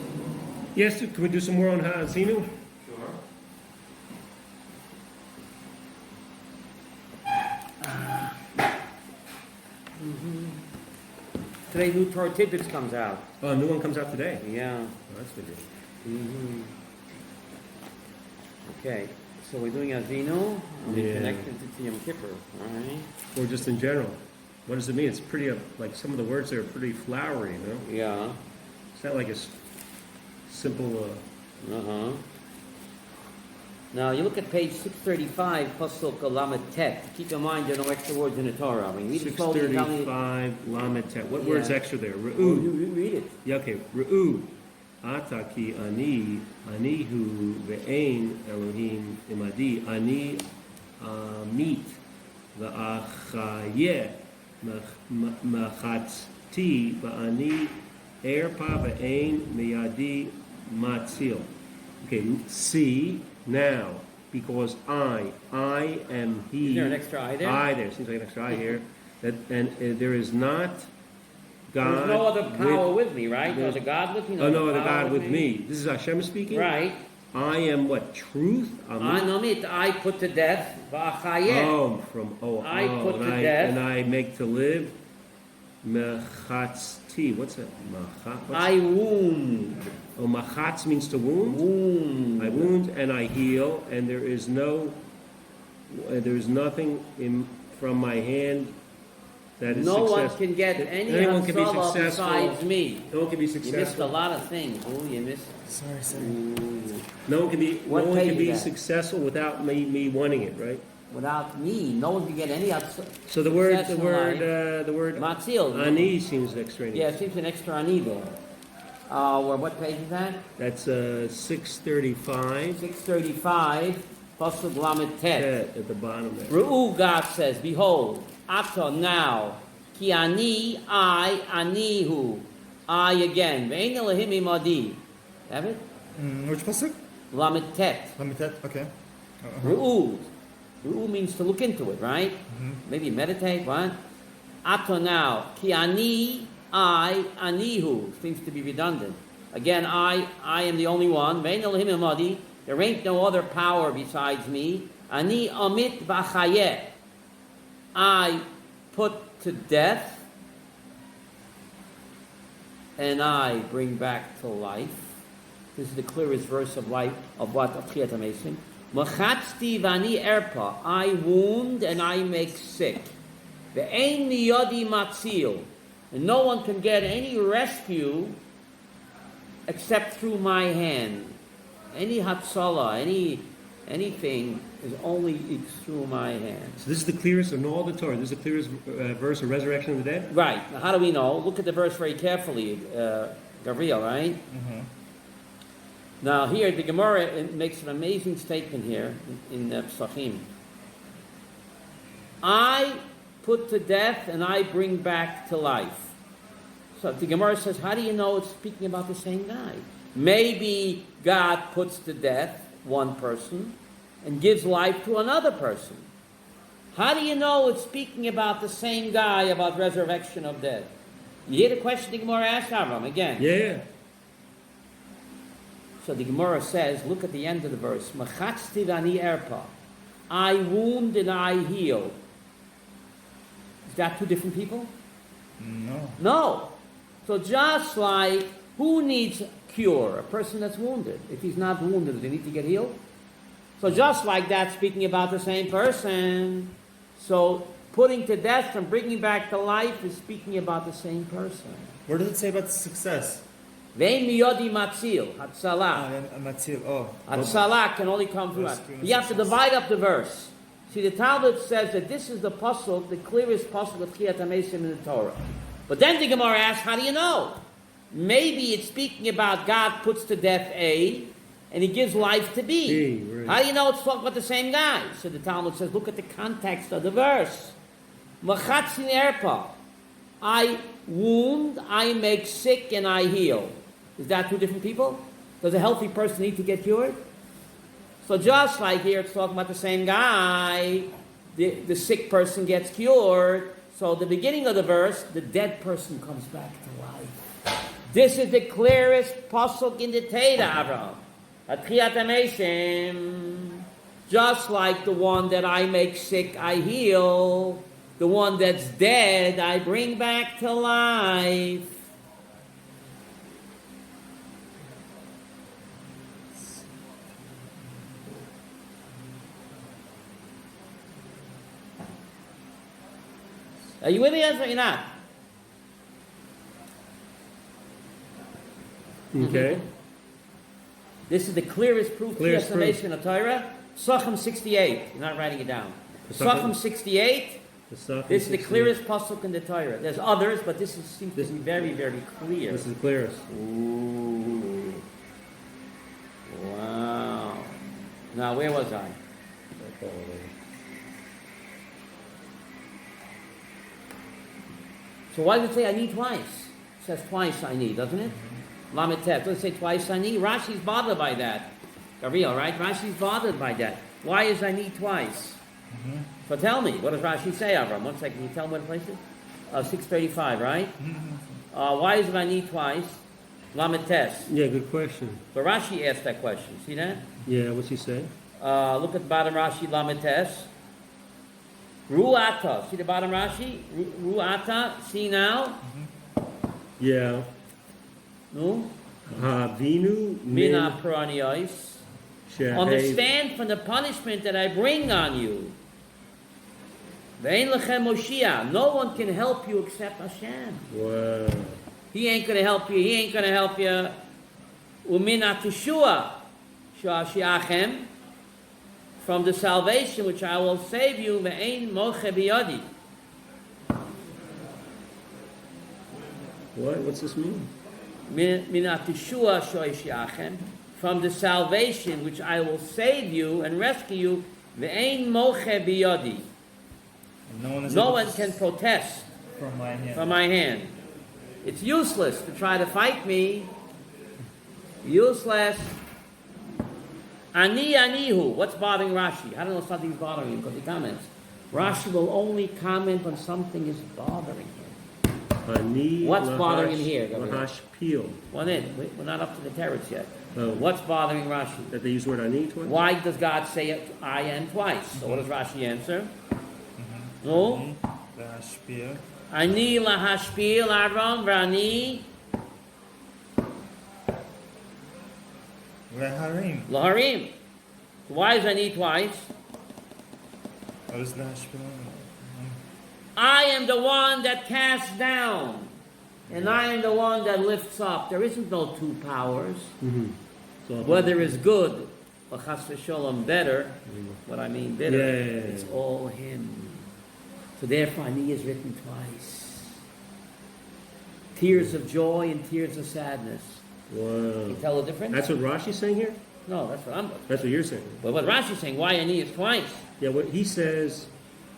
B: Yes, can we do some more on Ha'azinu?
A: Sure. Today, new Torah Tidbits comes out.
B: Oh, a new one comes out today.
A: Yeah.
B: Oh, that's good.
A: Okay, so we're doing Azino, and we
B: Yeah.
A: connect it to Yom Kippur, all right?
B: Or just in general. What does it mean? It's pretty, like some of the words there are pretty flowery, you know?
A: Yeah.
B: It's not like a simple,
A: Uh-huh. Now, you look at page 635, Pasuk Lamed Tet. Keep in mind there are no extra words in the Torah. I mean, read it slowly and tell me.
B: 635 Lamed Tet. What
A: Yeah.
B: word's extra there?
A: Oh,
B: Re'u.
A: you read it.
B: Yeah, okay. Re'u. Ata ki ani, anihu ve'ein Elohim imadi. Ani meet va'achayeh machatzti va'ani erpa ve'ein miyadi matzil. Okay, see now, because I am he.
A: Is there an extra I there?
B: I there. Seems like an extra I here. And there is not God.
A: There's no other power with me, right? No other God with me?
B: No other
A: power
B: God with me. This is Hashem speaking?
A: Right.
B: I am what? Truth?
A: Anomit, I put to death. V'achayeh. I put to death.
B: And I make to live. Mechatzti. What's that?
A: I wound.
B: Oh, machatz means to wound.
A: Wound.
B: I wound and I heal, and there is nothing from my hand that is
A: no
B: successful.
A: one can get any
B: Anyone can be
A: Hatzalah
B: successful.
A: besides me.
B: No one can be
A: You missed a
B: successful.
A: lot of things. Oh, you missed.
C: Sorry.
B: No one can be.
A: What
B: No one
A: page
B: can be
A: is that?
B: successful without me wanting it, right?
A: Without me, no one can get any Hatzalah.
B: So the word
A: Matzil.
B: ani seems extraneous.
A: Yeah, it seems an extra ani there. What page is that?
B: That's 635.
A: 635, Pasuk Lamed Tet.
B: At the bottom there.
A: Ru'u, God says, behold, Ato now, ki ani, I, anihu, I again. Ve'ein Elohim imadi. Have it?
C: Which pasuk?
A: Lamed Tet.
C: Okay.
A: Ru'u. Ru'u means to look into it, right? Maybe meditate, what? Ato now, ki ani, I, anihu. Seems to be redundant. Again, I am the only one. Ve'ein Elohim imadi. There ain't no other power besides me. Ani amit v'achayeh. I put to death, and I bring back to life. This is the clearest verse of life of what of Tchiyat HaMesim. Machatzti v'ani erpa. I wound and I make sick. Ve'ein miyodi matzil. And no one can get any rescue except through my hand. Any hatzalah, anything is only through my hand.
B: So this is the clearest of all the Torah. This is the clearest verse of resurrection of the dead.
A: Right. Now, how do we know? Look at the verse very carefully, Gabriel, right? Now here, the Gemara makes an amazing statement here in Psachim. I put to death and I bring back to life. So the Gemara says, how do you know it's speaking about the same guy? Maybe God puts to death one person and gives life to another person. How do you know it's speaking about the same guy, about resurrection of dead? You hear the question the Gemara asked Avram again.
B: Yeah.
A: So the Gemara says, look at the end of the verse. Machatzti v'ani erpa. I wound and I heal. Is that two different people? No. So just like, who needs cure? A person that's wounded. If he's not wounded, does he need to get healed? So just like that, speaking about the same person. So putting to death and bringing back to life is speaking about the same person.
C: Where does it say about success?
A: Ve'en miyodi matzil, hatzalah.
C: Matzil. Oh.
A: Hatzalah can only come through. You have to divide up the verse. See, the Talmud says that this is the pasuk, the clearest pasuk of Tchiyat HaMesim in the Torah. But then the Gemara asks, how do you know? Maybe it's speaking about God puts to death A, and he gives life to B.
B: Right.
A: How do you know it's talking about the same guy? So the Talmud says, look at the context of the verse. Machatzin erpa. I wound, I make sick, and I heal. Is that two different people? Does a healthy person need to get cured? So just like here, it's talking about the same guy. The sick person gets cured. So the beginning of the verse, the dead person comes back to life. This is the clearest pasuk in the Torah, Avraham. Tchiyat HaMesim. Just like the one that I make sick, I heal. The one that's dead, I bring back to life. Are you with me or you're not?
B: Okay.
A: This is the clearest proof
B: Clearest
A: of the Torah. Psachim 68. You're not writing it down. Psachim 68. This is the clearest pasuk in the Torah. There's others, but this seems to be very, very clear.
B: This is the clearest.
A: Ooh. Wow. Now, where was I? So why does it say I need twice? It says twice I need, doesn't it? Lamed Tet. Does it say twice I need? Rashi's bothered by that. Gabriel, right? Rashi's bothered by that. Why is I need twice? So tell me, what does Rashi say, Avram? 1 second, can you tell me what place it is? 635, right? Why is it I need twice? Lamites.
B: Yeah, good question.
A: So Rashi asked that question. See that?
B: Yeah, what's he say?
A: Look at the bottom Rashi, Lamites. Ruata. See the bottom Rashi? Ruata. See now?
B: Yeah.
A: No?
B: Havinu
A: Mina pranios.
B: shehev.
A: Understand from the punishment that I bring on you. Ve'en lechem Moshiach. No one can help you except Hashem.
B: Wow.
A: He ain't going to help you. He ain't going to help you. Umina teshua she'ashiachem. From the salvation which I will save you. Ve'en moche biyadi.
B: What? What's this mean?
A: Mina teshua she'ashiachem. From the salvation which I will save you and rescue you. Ve'en moche biyadi. No one can protest from my hand. It's useless to try to fight me. Useless. Anihu. What's bothering Rashi? I don't know if something's bothering him because he comments. Rashi will only comment when something is bothering him. What's bothering him here?
B: Lahashpil.
A: We're not up to the teretz yet.
B: Oh.
A: What's bothering Rashi?
B: That they use the word ani twice?
A: Why does God say it, I am twice? So what does Rashi answer? No? Ani lahashpil Aaron v'ani laharim. Why is ani twice?
D: What is lahashpil?
A: I am the one that casts down, and I am the one that lifts up. There isn't no two powers.
B: Mm-hmm. So,
A: Whether it's good or chas v'sholom better, what I mean better,
B: Yeah.
A: it's all Him. So therefore, ani is written twice. Tears of joy and tears of sadness.
B: Wow.
A: You tell the difference?
B: That's what Rashi's saying here?
A: No, that's what I'm.
B: That's what you're saying.
A: But what Rashi's saying, why ani is twice?
B: Yeah, what he says,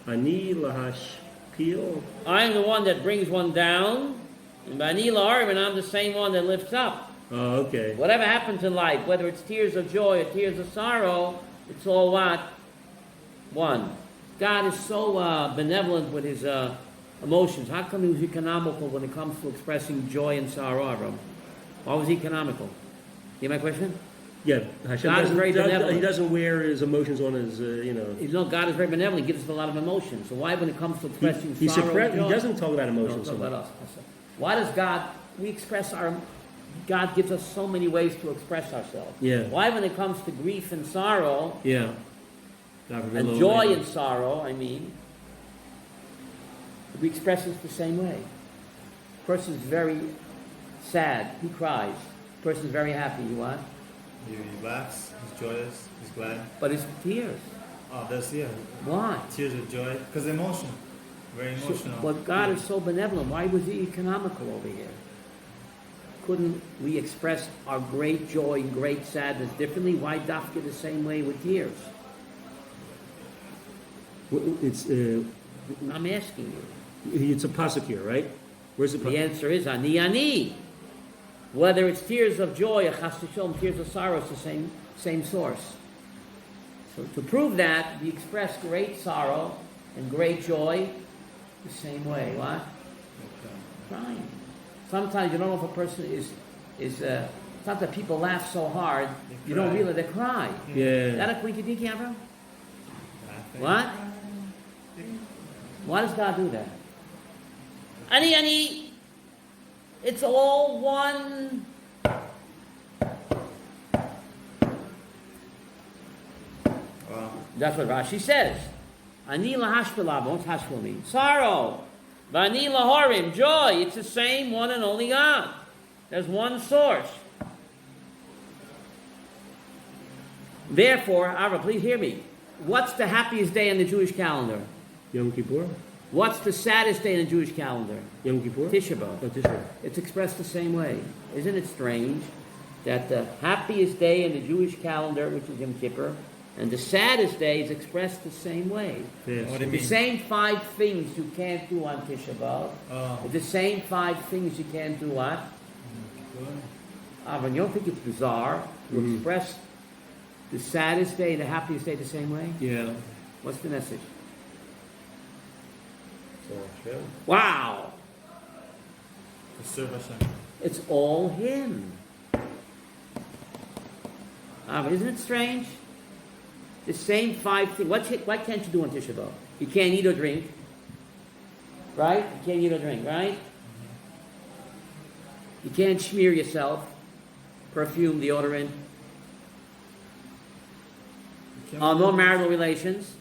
B: ani lahashpil.
A: I'm the one that brings one down, and ani laharim, and I'm the same one that lifts up.
B: Oh, okay.
A: Whatever happens in life, whether it's tears of joy or tears of sorrow, it's all what? One. God is so benevolent with His emotions. How come He was economical when it comes to expressing joy and sorrow, Avram? Why was He economical? You my question?
B: Yeah, Hashem
A: God is very benevolent.
B: he doesn't wear his emotions on his,
A: You know, God is very benevolent. He gives us a lot of emotions. So why, when it comes to expressing
B: he
A: sorrow and joy?
B: He doesn't talk about emotions.
A: No,
B: so
A: about
B: much.
A: us. Why does God, we express our, God gives us so many ways to express ourselves.
B: Yeah.
A: Why, when it comes to grief and sorrow,
B: Yeah.
A: and joy and sorrow, I mean, we express it the same way. A person's very sad, he cries. A person's very happy, you what?
D: He laughs, he's joyous, he's glad.
A: But it's tears.
D: Oh, that's, yeah.
A: Why?
D: Tears of joy. Because emotion. Very emotional.
A: But God is so benevolent. Why was He economical over here? Couldn't we express our great joy and great sadness differently? Why dafka the same way with tears?
B: It's
A: I'm asking you.
B: it's a pasuk here, right? Where's the
A: The
B: pasuk?
A: answer is ani. Whether it's tears of joy or chas v'sholom, tears of sorrow, it's the same source. So to prove that, we express great sorrow and great joy the same way. What? Crying. Sometimes you don't know if a person is it's not that people laugh so hard, you don't realize they cry.
B: Yeah.
A: Is that a quinkydinky, Avram? What? Why does God do that? Ani. It's all one.
D: Wow.
A: That's what Rashi says. Ani lahashpil. What's hashpil mean? Sorrow. Vani lahorim. Joy. It's the same one and only God. There's one source. Therefore, Avram, please hear me. What's the happiest day in the Jewish calendar?
B: Yom Kippur?
A: What's the saddest day in the Jewish calendar?
B: Yom Kippur?
A: Tisha B'Av.
B: Oh, Tisha B'Av.
A: It's expressed the same way. Isn't it strange that the happiest day in the Jewish calendar, which is Yom Kippur, and the saddest day is expressed the same way?
B: Yes.
D: What do you
A: The
D: mean?
A: same 5 things you can't do on Tisha B'Av.
D: Oh.
A: The same 5 things you can't do what? Avram, you don't think it's bizarre to express the saddest day and the happiest day the same way?
B: Yeah.
A: What's the message?
B: So, yeah.
A: Wow!
D: To serve Hashem.
A: It's all him. But isn't it strange? The same 5 things. What can't you do on Tisha B'Av? You can't eat or drink. Right? You can't eat or drink, right? You can't smear yourself. Perfume, deodorant. No marital relations.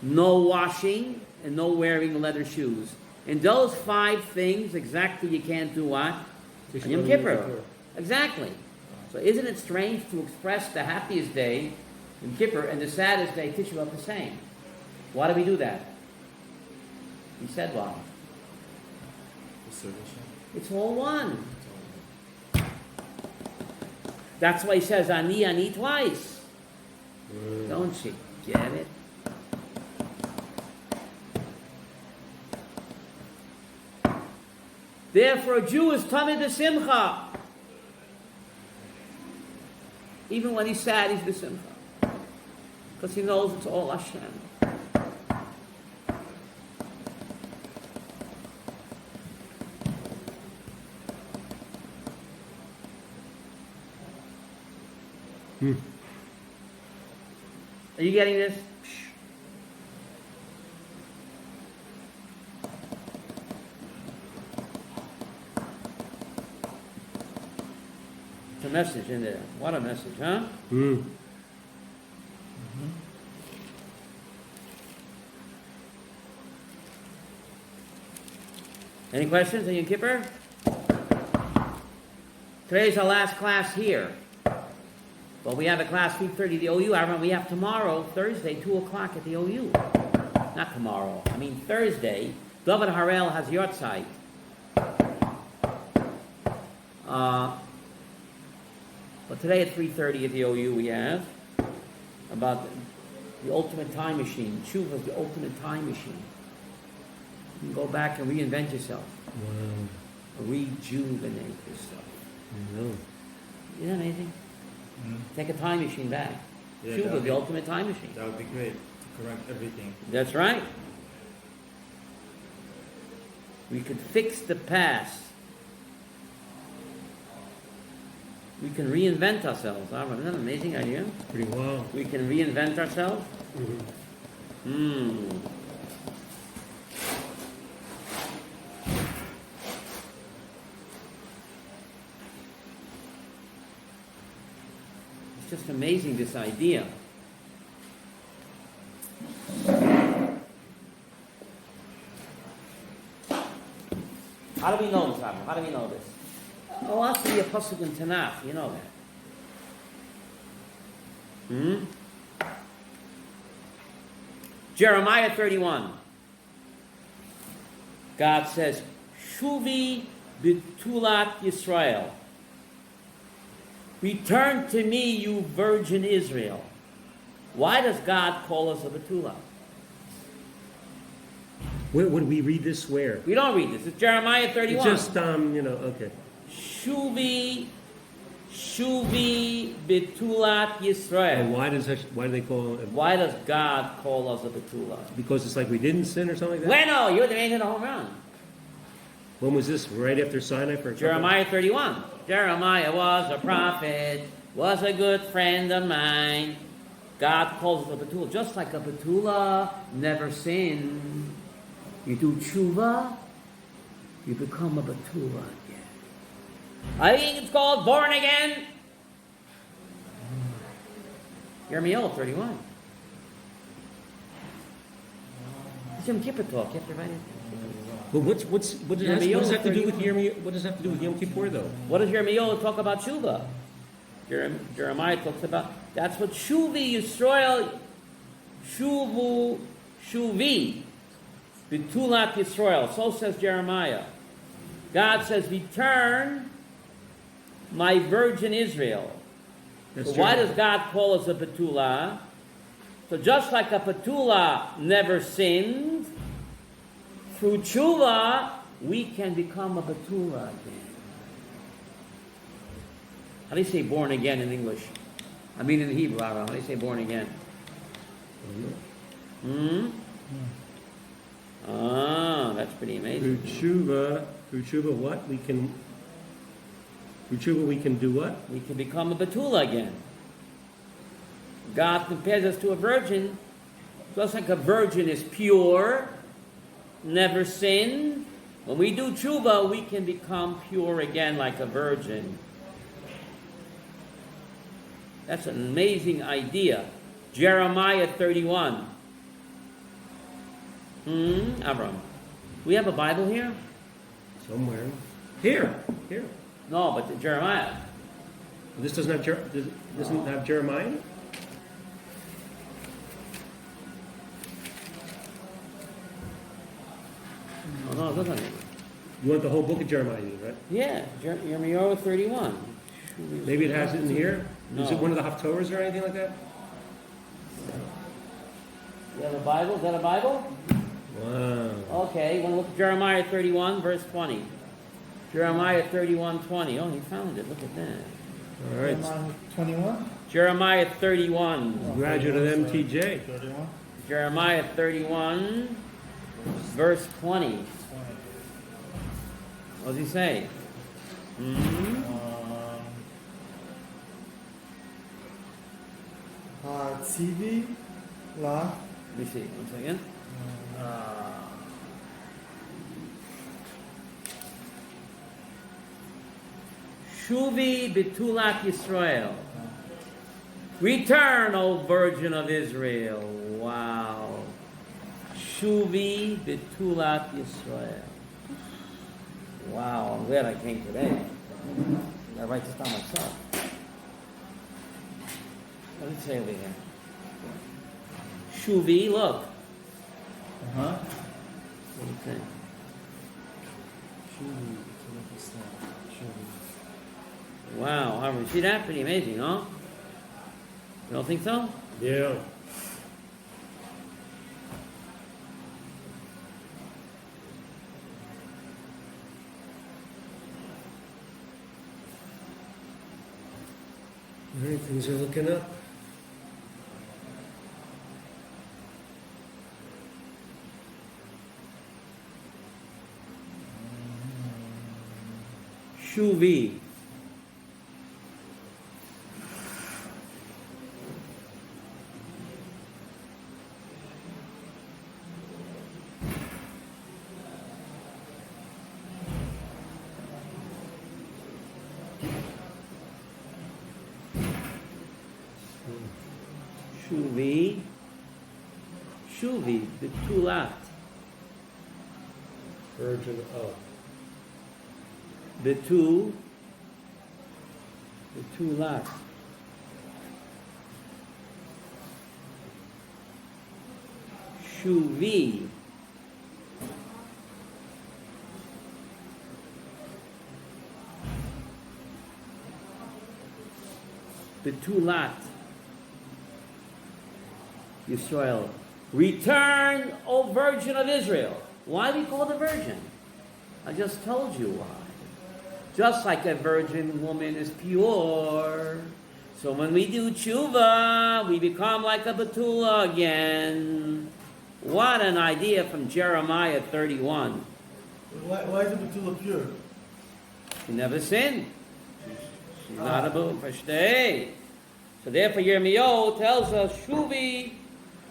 A: No washing. And no wearing leather shoes. And those 5 things, exactly you can't do what? Yom Kippur. Exactly. So isn't it strange to express the happiest day, Yom Kippur, and the saddest day, Tisha B'Av, the same? Why do we do that? He said why. It's all one. That's why he says, Ani twice. Don't you get it? Therefore, a Jew is tamid b'simcha. Even when he's sad, he's b'simcha. Because he knows it's all Hashem. Are you getting this? It's a message in there. What a message, huh? Any questions on Yom Kippur? Today's our last class here. But we have a class 3:30 at the OU. I remember we have tomorrow, Thursday, 2 o'clock at the OU. Not tomorrow. I mean Thursday. David Harel has Yortzeit. But today at 3:30 at the OU we have about the ultimate time machine. Tshuva is the ultimate time machine. You can go back and reinvent yourself.
B: Wow.
A: Rejuvenate yourself.
B: No.
A: Isn't that amazing? Take a time machine back.
D: Yeah,
A: Tshuva, the ultimate time machine.
D: That would be great to correct everything.
A: That's right. We could fix the past. We can reinvent ourselves. Isn't that an amazing idea?
B: Pretty wild.
A: We can reinvent ourselves. It's just amazing, this idea. How do we know this, Rabbi? How do we know this? Oh, that's to be a pasuk in Tanakh. You know that. Jeremiah 31. God says, Shuvi b'tulat Yisrael. Return to me, you virgin Israel. Why does God call us a Betula?
B: Where would we read this where?
A: We don't read this. It's Jeremiah 31.
B: It's just, okay.
A: Shuvi Betulat Yisrael.
B: And why do they call it?
A: Why does God call us a Betula?
B: Because it's like we didn't sin or something like that?
A: Bueno, you're the man in the home run.
B: When was this? Right after Sinai?
A: Jeremiah 31. Jeremiah was a prophet, was a good friend of mine. God calls us a Betula. Just like a Betula never sinned. You do tshuva, you become a Betula again. I think it's called born again. Jeremiah 31. It's Yom Kippur talk. You have to write it.
B: But what does that have to do with Yom? What does that have to do with Yom Kippur though?
A: What does Jeremiah talk about tshuva? Jeremiah talks about that's what Shuvi Yisrael, Shuvi, B'tulat Yisrael. So says Jeremiah. God says, return my virgin Israel. So why does God call us a Betula? So just like a Betula never sinned, through tshuva, we can become a Betula again. How do you say born again in English? I mean in Hebrew, how do you say born again?
B: Mm-hmm.
A: Ah, that's pretty amazing.
B: Through tshuva, Through tshuva, what? Through tshuva, we can do what?
A: We can become a Betula again. God compares us to a virgin, just like a virgin is pure, never sinned. When we do tshuva, we can become pure again like a virgin. That's an amazing idea. Jeremiah 31. Avram. We have a Bible here?
B: Somewhere. Here.
A: No, but Jeremiah.
B: This doesn't have Jeremiah in it?
A: Oh, no, look at it.
B: You want the whole book of Jeremiah, right?
A: Yeah, Jeremiah 31.
B: Maybe it has it in here?
A: No.
B: Is it one of the Haftorahs or anything like that?
A: You have a Bible? Is that a Bible?
B: Wow.
A: Okay, you want to look at Jeremiah 31, verse 20. Jeremiah 31, 20. Oh, he found it. Look at that.
B: All right.
D: 21?
A: Jeremiah 31.
B: Graduate of MTJ.
D: 31?
A: Jeremiah 31, verse 20. What does he say?
D: TV, La.
A: Let me see. 1 second. Shuvi Betulat Yisrael. Return, O Virgin of Israel. Wow. Shuvi Betulat Yisrael. Wow, I'm glad I came today. I write this down myself. What did it say over here? Shuvi, look.
D: Uh-huh.
A: What did it say? Wow, Harvard. See that? Pretty amazing, huh? You don't think so?
B: Yeah. All right, things are looking up.
A: Shuvi. Shuvi. Shuvi, Betulat.
B: Virgin of.
A: Betulat. Shuvi. Betulat. Yisrael. Return, O Virgin of Israel. Why do we call the virgin? I just told you why. Just like a virgin woman is pure. So when we do tshuva, we become like a Betula again. What an idea from Jeremiah 31.
D: Why is it Betula pure?
A: She never sinned. She's not a Betula. So therefore Yirmiyahu tells us, Shuvi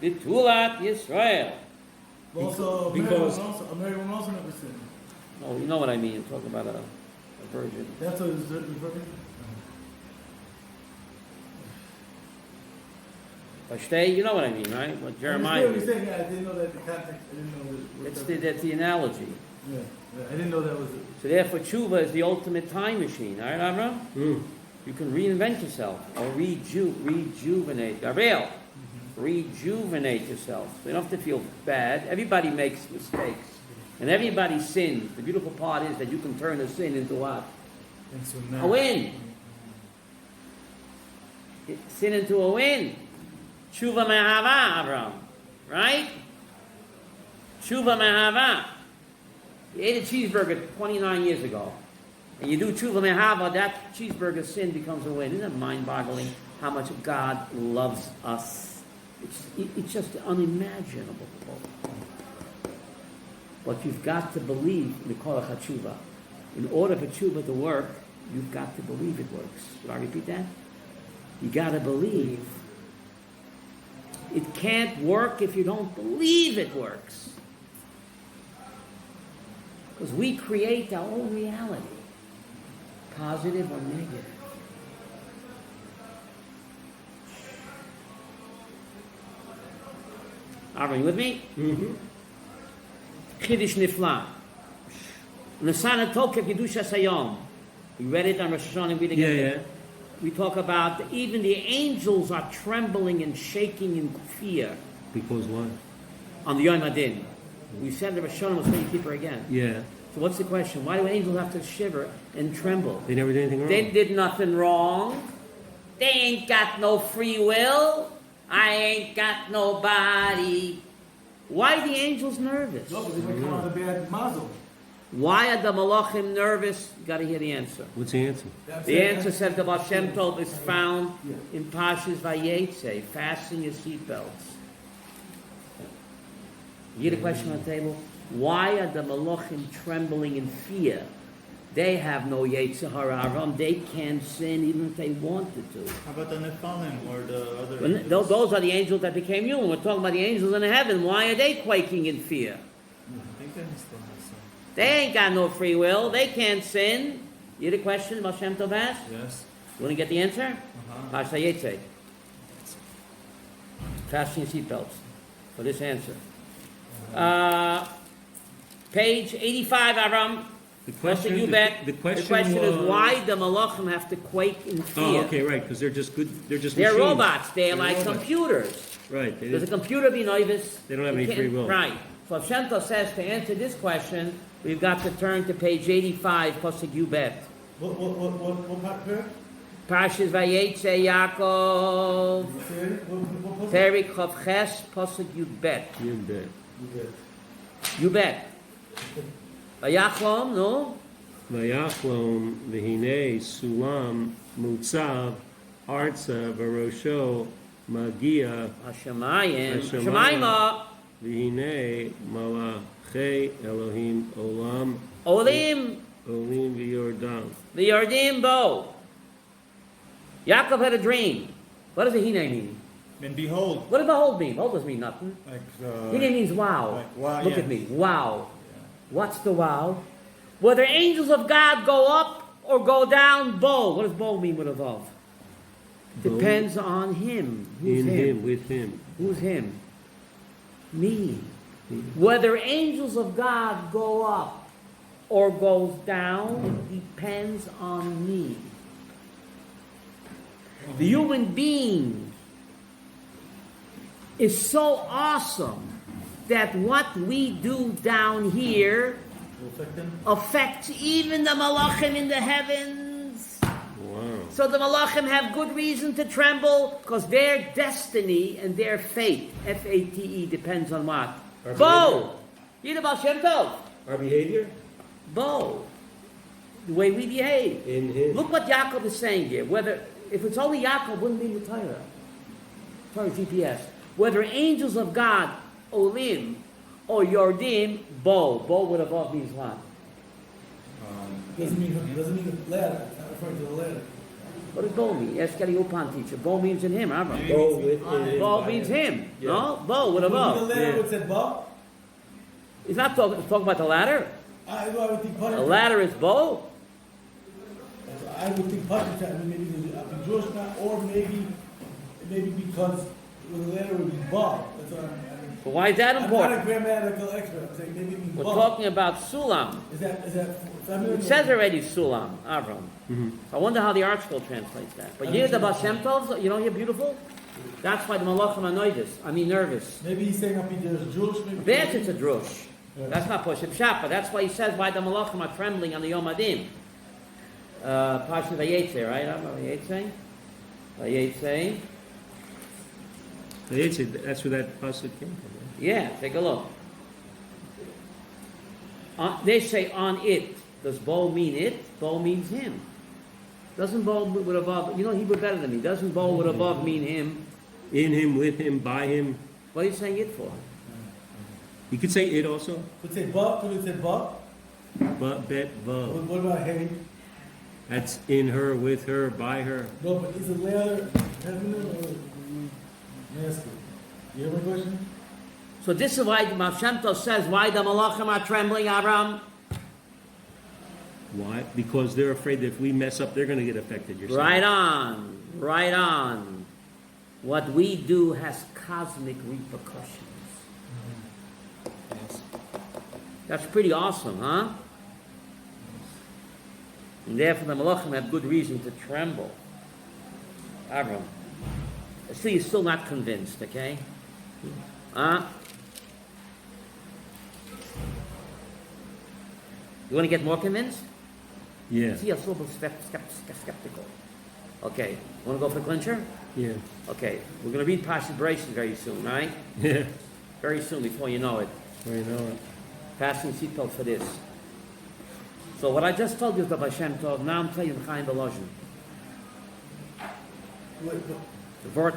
A: Betulat Yisrael.
D: Also,
B: Because-
D: a married woman also never sinned.
A: Oh, you know what I mean. I'm talking about a virgin.
D: That's what it's referring
A: Vashtei, you know what I mean, right? What Jeremiah.
D: I didn't know that the context. I didn't know
A: That's the analogy.
D: Yeah, I didn't know that was it.
A: So therefore, tshuva is the ultimate time machine, all right, Avram? You can reinvent yourself or rejuvenate. Gabriel, rejuvenate yourself. So you don't have to feel bad. Everybody makes mistakes. And everybody sins. The beautiful part is that you can turn a sin into what?
D: And so
A: A
D: now,
A: win. Sin into a win. Tshuva mehava, Avram. Right? Tshuva mehava. You ate a cheeseburger 29 years ago. And you do tshuva mehava, that cheeseburger sin becomes a win. Isn't it mind-boggling how much God loves us? It's just unimaginable. But you've got to believe in the Korach HaTshuva. In order for tshuva to work, you've got to believe it works. Should I repeat that? You got to believe. It can't work if you don't believe it works. Because we create our own reality, positive or negative. Are you with me?
B: Mm-hmm.
A: Chiddush nifla. Nesana Tokef Yedushas Hayom. We read it on Rosh Hashanah. We
B: Yeah.
A: We talk about even the angels are trembling and shaking in fear
B: Because what?
A: on the Yom Adin. We said the Rosh Hashanah was going to Kipur again.
B: Yeah.
A: So what's the question? Why do angels have to shiver and tremble?
B: They never did anything wrong.
A: They did nothing wrong. They ain't got no free will. I ain't got no body. Why are the angels nervous?
D: No, but they might come out of bad mazel.
A: Why are the malachim nervous? You got to hear the answer.
B: What's the answer?
A: The answer said the Baal Shem Tov is found in Pashas Vayetze. Fasten your seatbelts. You get a question on the table? Why are the malachim trembling in fear? They have no Yetzer Hara. They can't sin even if they wanted to.
E: How about the Nephilim or the other
A: Well,
E: angels?
A: those are the angels that became human. We're talking about the angels in heaven. Why are they quaking in fear?
E: I think they still have some.
A: They ain't got no free will. They can't sin. You get a question Baal Shem Tov asked?
E: Yes.
A: You want to get the answer?
E: Uh-huh.
A: Pasha Yetze. Fasten your seatbelts for this answer. Page 85, Avram.
B: The
A: Question you bet.
B: The question
A: is
B: was-
A: why the malachim have to quake in fear.
B: Oh, okay, right, because they're just good. They're just
A: They're
B: machines.
A: robots. They're
B: They're
A: like
B: robots.
A: computers.
B: Right. They
A: Does a
B: didn't-
A: computer be novice?
B: They don't have any free will.
A: Right. So Shem Tov says to answer this question, we've got to turn to page 85, Pasuk Yubet.
D: What part there?
A: Parshas Vayetze Yaakov,
D: Say it. What
A: Perik Chav Ches, Pasuk Yubet.
B: You bet.
A: Yubet. Vayachlom, no?
B: Vayachlom v'hinei sulam mutzav artza v'rosho magia
A: Hashemayim.
B: Hashemayim.
A: Shemaima.
B: v'hinei malachei Elohim olam
A: Olim.
B: olim v'yordam.
A: The Yardim Bo. Yaakov had a dream. What does the Hine mean?
E: And behold,
A: What does behold mean? Behold doesn't mean nothing.
E: like
A: Hine means wow.
E: like, wow,
A: Look
E: yeah.
A: at me. Wow. What's the wow? Whether angels of God go up or go down, Bo. What does Bo mean with a vav?
B: Bo?
A: Depends on him. Who's
B: In him, with him.
A: Who's him? Me. Whether angels of God go up or goes down depends on me. The human being is so awesome that what we do down here affects even the malachim in the heavens.
B: Wow.
A: So the malachim have good reason to tremble because their destiny and their fate, F-A-T-E, depends on what?
B: Our
A: Bo! You know about Shem Tov?
B: Our behavior?
A: Bo. The way we behave.
B: In him.
A: Look what Yaakov is saying here. If it's only Yaakov, wouldn't be in the Torah. Torah GPS. Whether angels of God, Olim, or Yordim, Bo. Bo with a vav means what?
D: Doesn't mean ladder. It's not referring to the ladder.
A: What does Bo mean? Ask Kelly Upan teacher. Bo means in him, Avram.
B: Bo with him.
A: Bo means him.
B: Yeah.
A: No? Bo with a
D: The
A: vav.
D: ladder
B: Yeah.
D: would say Bob.
A: He's not talking about the ladder.
D: I would think part
A: The
D: of
A: ladder is Bo.
D: I would think part of that maybe the Jewish now, or maybe because the ladder would be Bob. That's what
A: But why is that
D: I'm not
A: important?
D: a grammatical expert. I'm saying maybe it means
A: We're
D: Bob.
A: talking about Sulam.
D: Is that
A: It says already Sulam, Avram. I wonder how the Art Scroll translates that. But you hear the Baal Shem Tov, you don't hear beautiful? That's why the Malachim are nervous.
D: Maybe he's saying up there's Jewish. Maybe
A: That's it's a drush. That's not Poshim Shat, but that's why he says why the Malachim are trembling on the Yom Adim. Pasha Vayetze, right? Vayetze? Vayetze.
B: That's where that pasuk came from. Right?
A: Yeah, take a look. They say on it. Does Bo mean it? Bo means him. Doesn't Bo with above, you know Hebrew better than me. Doesn't Bo with above mean him?
B: In him, with him, by him.
A: What are you saying it for?
B: You could say it also.
D: Could say Bob. Could it say Bob?
B: But bet vav.
D: What about hey?
B: That's in her, with her, by her.
D: No, but is it later heavenly or nasty? You hear my question?
A: So this is why Mav Shem Tov says, why the Malachim are trembling, Avram?
B: Why? Because they're afraid that if we mess up, they're going to get affected. You're saying.
A: Right on, right on. What we do has cosmic repercussions.
E: Yes.
A: That's pretty awesome, huh? And therefore the Malachim have good reason to tremble. Avram. See, you're still not convinced, okay? Huh? You want to get more convinced?
B: Yeah.
A: See, you're still skeptical. Okay, want to go for the clincher?
B: Yeah.
A: Okay, we're going to read Parashat Bereshit very soon, right?
B: Yeah.
A: Very soon, before you know it.
B: I know it.
A: Fasten seatbelt for this. So what I just told you is Rabbi Shem Tov. Now I'm telling you the Chaim Belozhin. The vort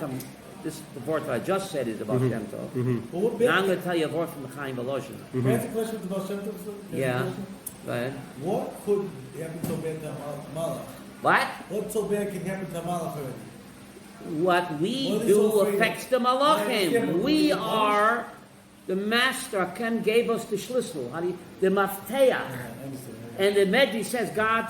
A: that I just said is about Shem Tov.
D: But what
A: Now I'm going to tell you a vort from the Chaim Belozhin.
D: Can I ask a question about Shem Tov, sir? Can I ask a
A: Yeah.
D: question?
A: Go ahead.
D: What could happen so bad to Malach?
A: What?
D: What so bad can happen to Malach already?
A: What we
D: What is
A: do
D: so afraid
A: affects
D: of?
A: the
D: I understand,
A: Malachim.
D: but
A: We
D: what is
A: are the master. Hashem gave us the shlisel, the mafteach.
D: I understand.
A: And the Medrash says, God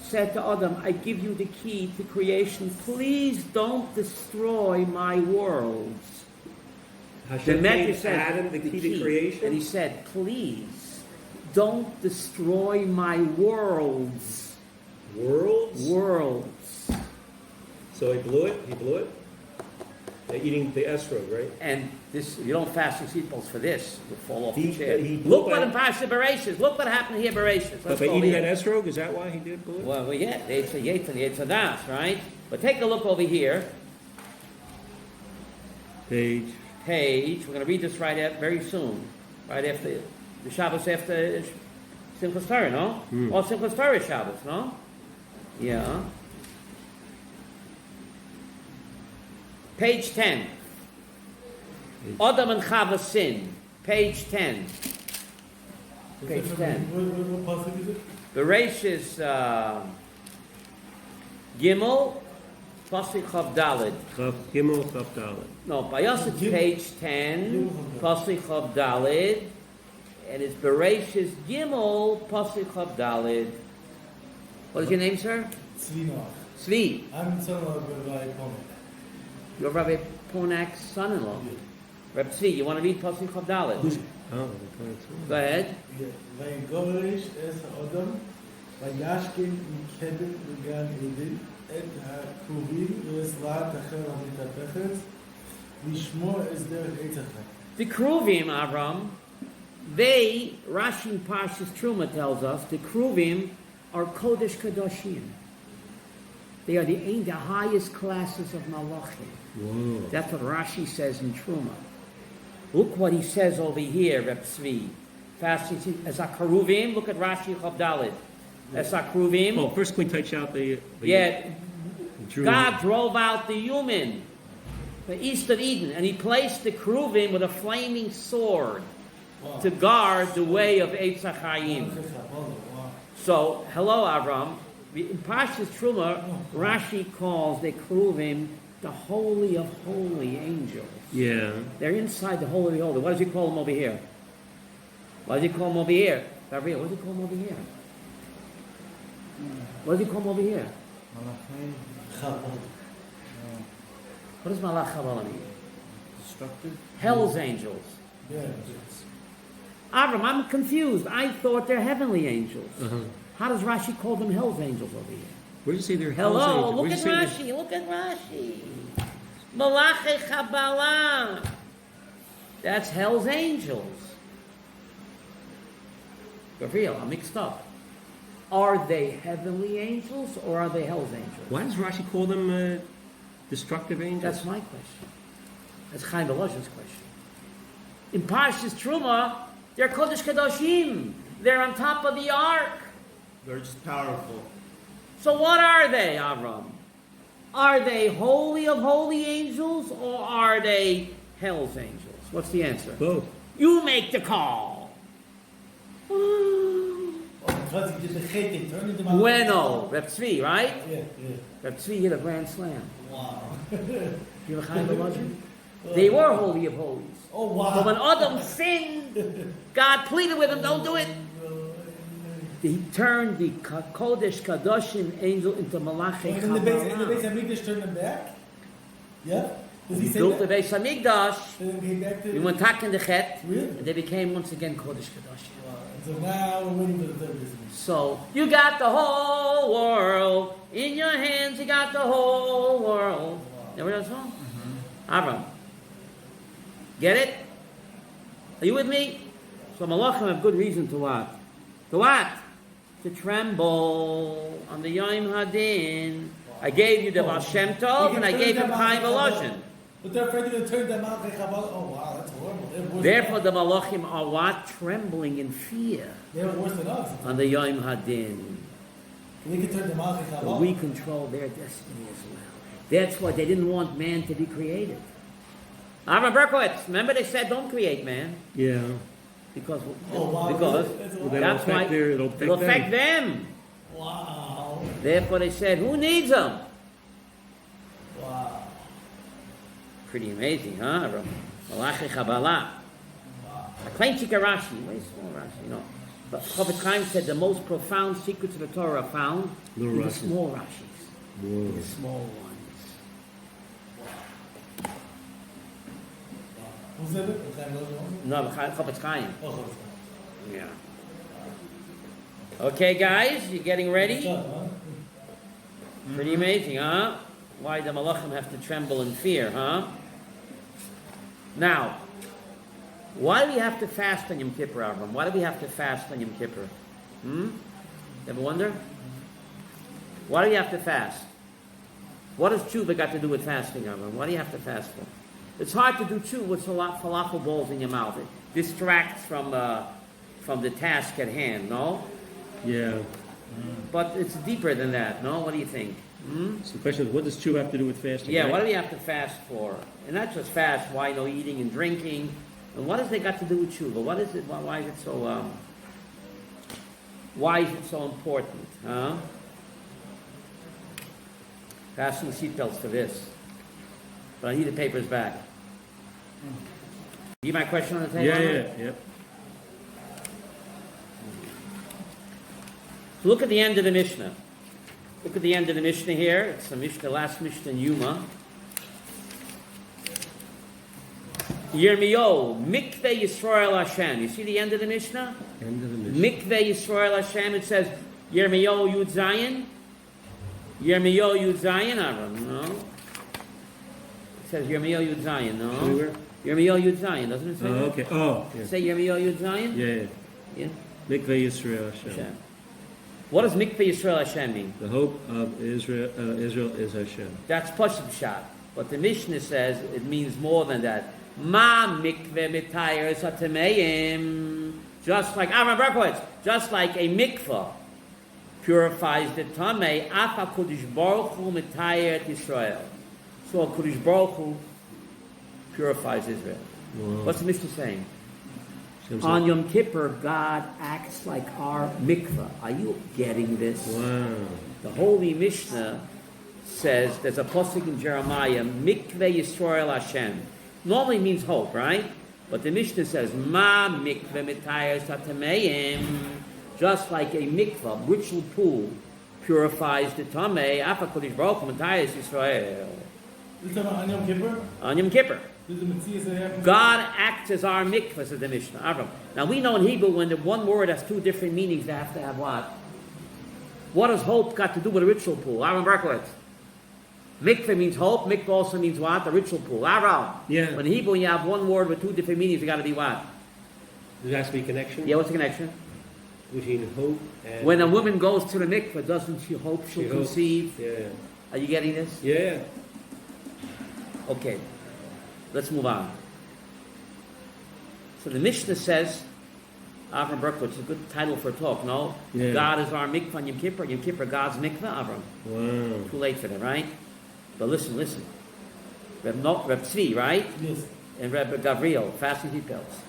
A: said to Adam, I give you the key to creation. Please don't destroy my worlds. The
B: Hashem
A: Medrash
B: gave
A: says,
B: Adam the key to creation.
A: And he said, please don't destroy my worlds.
B: Worlds?
A: Worlds.
B: So he blew it? They're eating the esrog, right?
A: And this, you don't fasten seatbelts for this. You'll fall off the
B: He
A: chair.
B: blew
A: Look what
B: by-
A: in Parashat Bereshit. Look what happened here, Bereshit.
B: But by eating that esrog, is that why he did blew it?
A: Well, yeah, they say Yetz and Yetz Das, right? But take a look over here.
B: Page.
A: We're going to read this very soon. Right after the Shabbos after Simchas Torah, no? Or Simchas Torah Shabbos, no? Yeah. Page 10. Adam and Chava sin. Page 10. Page 10.
D: What pasuk is it?
A: Bereshis Gimel, Pasuk Chav Daled.
B: Chav Gimel Chav Dalet.
A: No, by us it's page 10, Pasuk Chav Daled, and it's Bereshis Gimel, Pasuk Chav Daled. What is your name, sir?
D: Tzvi Noach.
A: Tzvi.
D: I'm son of Rabbi Pomek.
A: You're Rabbi Ponak's son-in-law. Rabbi Tzvi, you want to read Pasuk Chav Daled?
B: Who's? Oh, the point.
A: Go ahead.
D: ויגורש אס האדם, וישכן מקדם וגן עדן, את הכרובים וסלעת אחר המתהפכת, לשמור אס דרך עץ אחר.
A: The Kruvim, Avram, they, Rashi in Parshas Truma tells us, the Kruvim are Kodesh Kadoshim. They are the highest classes of Malachim.
B: Whoa.
A: That's what Rashi says in Truma. Look what he says over here, Reb Tzvi. As a Kruvim, look at Rashi Chav Daled. As a Kruvim.
B: Oh, first we touch out the Jew.
A: God drove out the human, the east of Eden, and he placed the Kruvim with a flaming sword to guard the way of Eitz HaChaim. So, hello, Avram. In Parshas Truma, Rashi calls the Kruvim the holy of holy angels.
B: Yeah.
A: They're inside the holy of holy. What does he call them over here? What does he call them over here? Gabriel, what does he call them over here? What does he call them over here? What does Malach Chabala mean?
E: Destructive?
A: Hell's angels.
D: Yeah.
A: Avram, I'm confused. I thought they're heavenly angels.
B: Uh-huh.
A: How does Rashi call them hell's angels over here?
B: Where does he say they're hell's
A: Hello,
B: angels?
A: look
B: Where'd
A: at
B: you say they're-
A: Rashi. Look at Rashi. Malachi Chabala. That's hell's angels. Gabriel, I'm mixed up. Are they heavenly angels or are they hell's angels?
B: Why does Rashi call them destructive angels?
A: That's my question. That's Chaim Belozhin's question. In Parshas Truma, they're Kodesh Kadoshim. They're on top of the ark.
E: They're just powerful.
A: So what are they, Avram? Are they holy of holy angels or are they hell's angels? What's the answer?
B: Both.
A: You make the call.
D: because he did the chet, they turned into Malach.
A: Bueno, Reb Tzvi, right?
D: Yeah.
A: Reb Tzvi hit a grand slam.
D: Wow.
A: You have a Chaim Elazar? They were holy of holies.
D: Oh wow.
A: But when Adam sinned, God pleaded with him, don't do it. He turned the Kodesh Kadoshim angel into Malachei
D: And in the base
A: Kabbalah.
D: Hamikdash turned them back? Yeah? Does he
A: He
D: say
A: built the
D: that?
A: Beis Hamikdash.
D: And then came back to
A: We went back in the Chet,
D: Really?
A: and they became once again Kodesh Kadoshim.
D: Wow. So now we're waiting for the third visit.
A: So you got the whole world in your hands. You got the whole world. Never that song? Avram. Get it? Are you with me? So Malachim have good reason to what? To what? To tremble on the Yom Hadin. I gave you the Baal Shem Tov, and I gave you Chaim Elazar.
D: But they're afraid to turn them out. Oh wow, that's horrible. They're worse
A: Therefore, the
D: than us.
A: Malachim are what? Trembling in fear
D: They're worse than us.
A: on the Yom Hadin.
D: We can turn them out.
A: But we control their destiny as well. That's why they didn't want man to be created. Avram Berkowitz, remember they said don't create man.
B: Yeah.
A: Because
D: Oh, wow.
A: because
B: Well,
A: that's why
B: it'll affect
A: them.
D: Wow.
A: Therefore they said, who needs them?
D: Wow.
A: Pretty amazing, huh? Avram? Malachi Kabbalah. A plain Chika Rashi, very small Rashi, you know. But Chofetz Chaim said the most profound secrets of the Torah are found
B: Little
A: in the
B: Rashi.
A: small Rashis.
B: Whoa.
A: The small ones.
D: Who's that?
A: No, Chofetz Chaim.
D: Oh,
A: Yeah. Okay, guys, you getting ready?
D: huh?
A: Pretty amazing, huh? Why the Malachim have to tremble in fear, huh? Now, why do we have to fast on Yom Kippur, Avram? Why do we have to fast on Yom Kippur? Ever wonder? Why do we have to fast? What does tshuva got to do with fasting, Avram? Why do you have to fast for? It's hard to do tshuva with falafel balls in your mouth. It distracts from the task at hand, no?
B: Yeah.
A: But it's deeper than that, no? What do you think?
B: So the question is, what does chew have to do with fasting?
A: Yeah,
B: right?
A: what do we have to fast for? And not just fast, why no eating and drinking? And what has they got to do with tshuva? What is it, why is it so, why is it so important, huh? Fasten the seatbelts for this. But I need the papers back. You my question on the table?
B: Yeah.
A: So look at the end of the Mishnah. Look at the end of the Mishnah here. It's the Mishnah, last Mishnah in Yuma. Yirmiyahu, Mikveh Yisrael Hashem. You see the end of the Mishnah?
B: End of the mission.
A: Mikveh Yisrael Hashem. It says Yirmiyahu Yud Zayin. Yirmiyahu Yud Zayin, Avram. No. It says Yirmiyahu Yud Zayin. No.
B: Anywhere?
A: Yirmiyahu Yud Zayin. Doesn't it say
B: Oh,
A: that?
B: okay. Oh, yeah.
A: Say Yirmiyahu Yud Zayin?
B: Yeah.
A: Yeah.
B: Mikveh Yisrael Hashem.
A: Hashem. What does Mikveh Yisrael Hashem mean?
B: The hope of Israel is Hashem.
A: That's Pashup Shot. But the Mishnah says it means more than that. Ma mikveh mitayers hatameim. Just like Avram Berkowitz, just like a mikveh purifies the tamei, afa kudish baruch hu mitayer et Yisrael. So Kudish Baruch Hu purifies Israel.
B: Wow.
A: What's the Mishnah saying?
B: Seems
A: On
B: like-
A: Yom Kippur, God acts like our mikveh. Are you getting this?
B: Wow.
A: The Holy Mishnah says, there's a pasuk in Jeremiah, Mikveh Yisrael Hashem. Normally means hope, right? But the Mishnah says, Ma mikveh mitayers hatameim. Just like a mikveh, ritual pool, purifies the tamei, afa kodesh baruch hu mitayers Yisrael.
D: This time on Yom Kippur?
A: On Yom Kippur.
D: This is the Metzias that happens.
A: God acts as our mikveh, says the Mishnah. Avram. Now we know in Hebrew when the one word has two different meanings, they have to have what? What does hope got to do with a ritual pool? Avram Berkowitz. Mikveh means hope. Mikveh also means what? A ritual pool. Avram.
B: Yeah.
A: When in Hebrew you have one word with two different meanings, it got to be what?
B: There has to be a connection
A: Yeah, what's the connection?
B: between hope and...
A: When a woman goes to the mikveh, doesn't she hope she'll
B: She hopes.
A: conceive?
B: Yeah.
A: Are you getting this?
B: Yeah.
A: Okay. Let's move on. So the Mishnah says, Avram Berkowitz, it's a good title for a talk, no?
B: Yeah.
A: God is our mikveh on Yom Kippur. Yom Kippur, God's mikveh, Avram.
B: Wow.
A: Too late for that, right? But listen. Reb Tzvi, right?
D: Yes.
A: And Reb Gavriel, fasting seatbelts.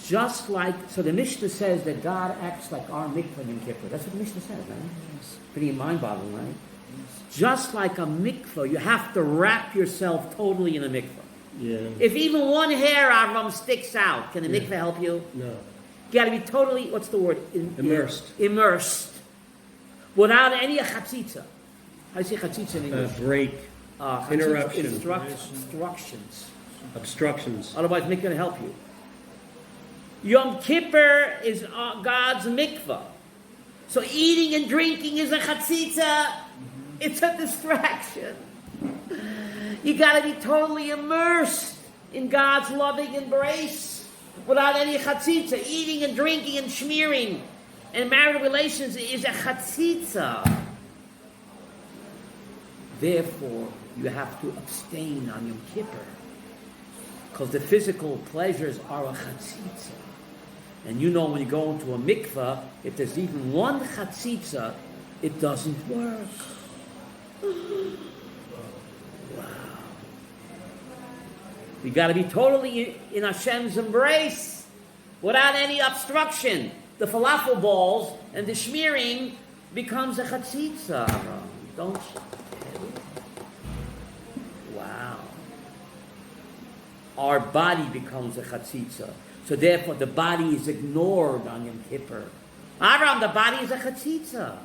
A: Just like, so the Mishnah says that God acts like our mikvah in Kipur. That's what the Mishnah says, right? Pretty mind-boggling, right? Just like a mikvah, you have to wrap yourself totally in a mikvah.
B: Yeah.
A: If even one hair out of them sticks out, can the mikvah help you?
B: No.
A: You got to be totally, what's the word?
B: Immersed.
A: Immersed. Without any chatzitza. How do you say chatzitza in English?
B: Break.
A: Chatzitza,
B: Interruption.
A: Instructions.
B: Obstructions.
A: Otherwise, mikvah can help you. Yom Kippur is God's mikvah. So eating and drinking is a chatzitza. It's a distraction. You got to be totally immersed in God's loving embrace without any chatzitza. Eating and drinking and smearing and marital relations is a chatzitza. Therefore, you have to abstain on Yom Kippur because the physical pleasures are a chatzitza. And you know when you go into a mikvah, if there's even one chatzitza, it doesn't work. Wow. You got to be totally in Hashem's embrace without any obstruction. The falafel balls and the smearing becomes a chatzitza. Don't you? Wow. Our body becomes a chatzitza. So therefore the body is ignored on Yom Kippur. Aram, the body is a chatzitza.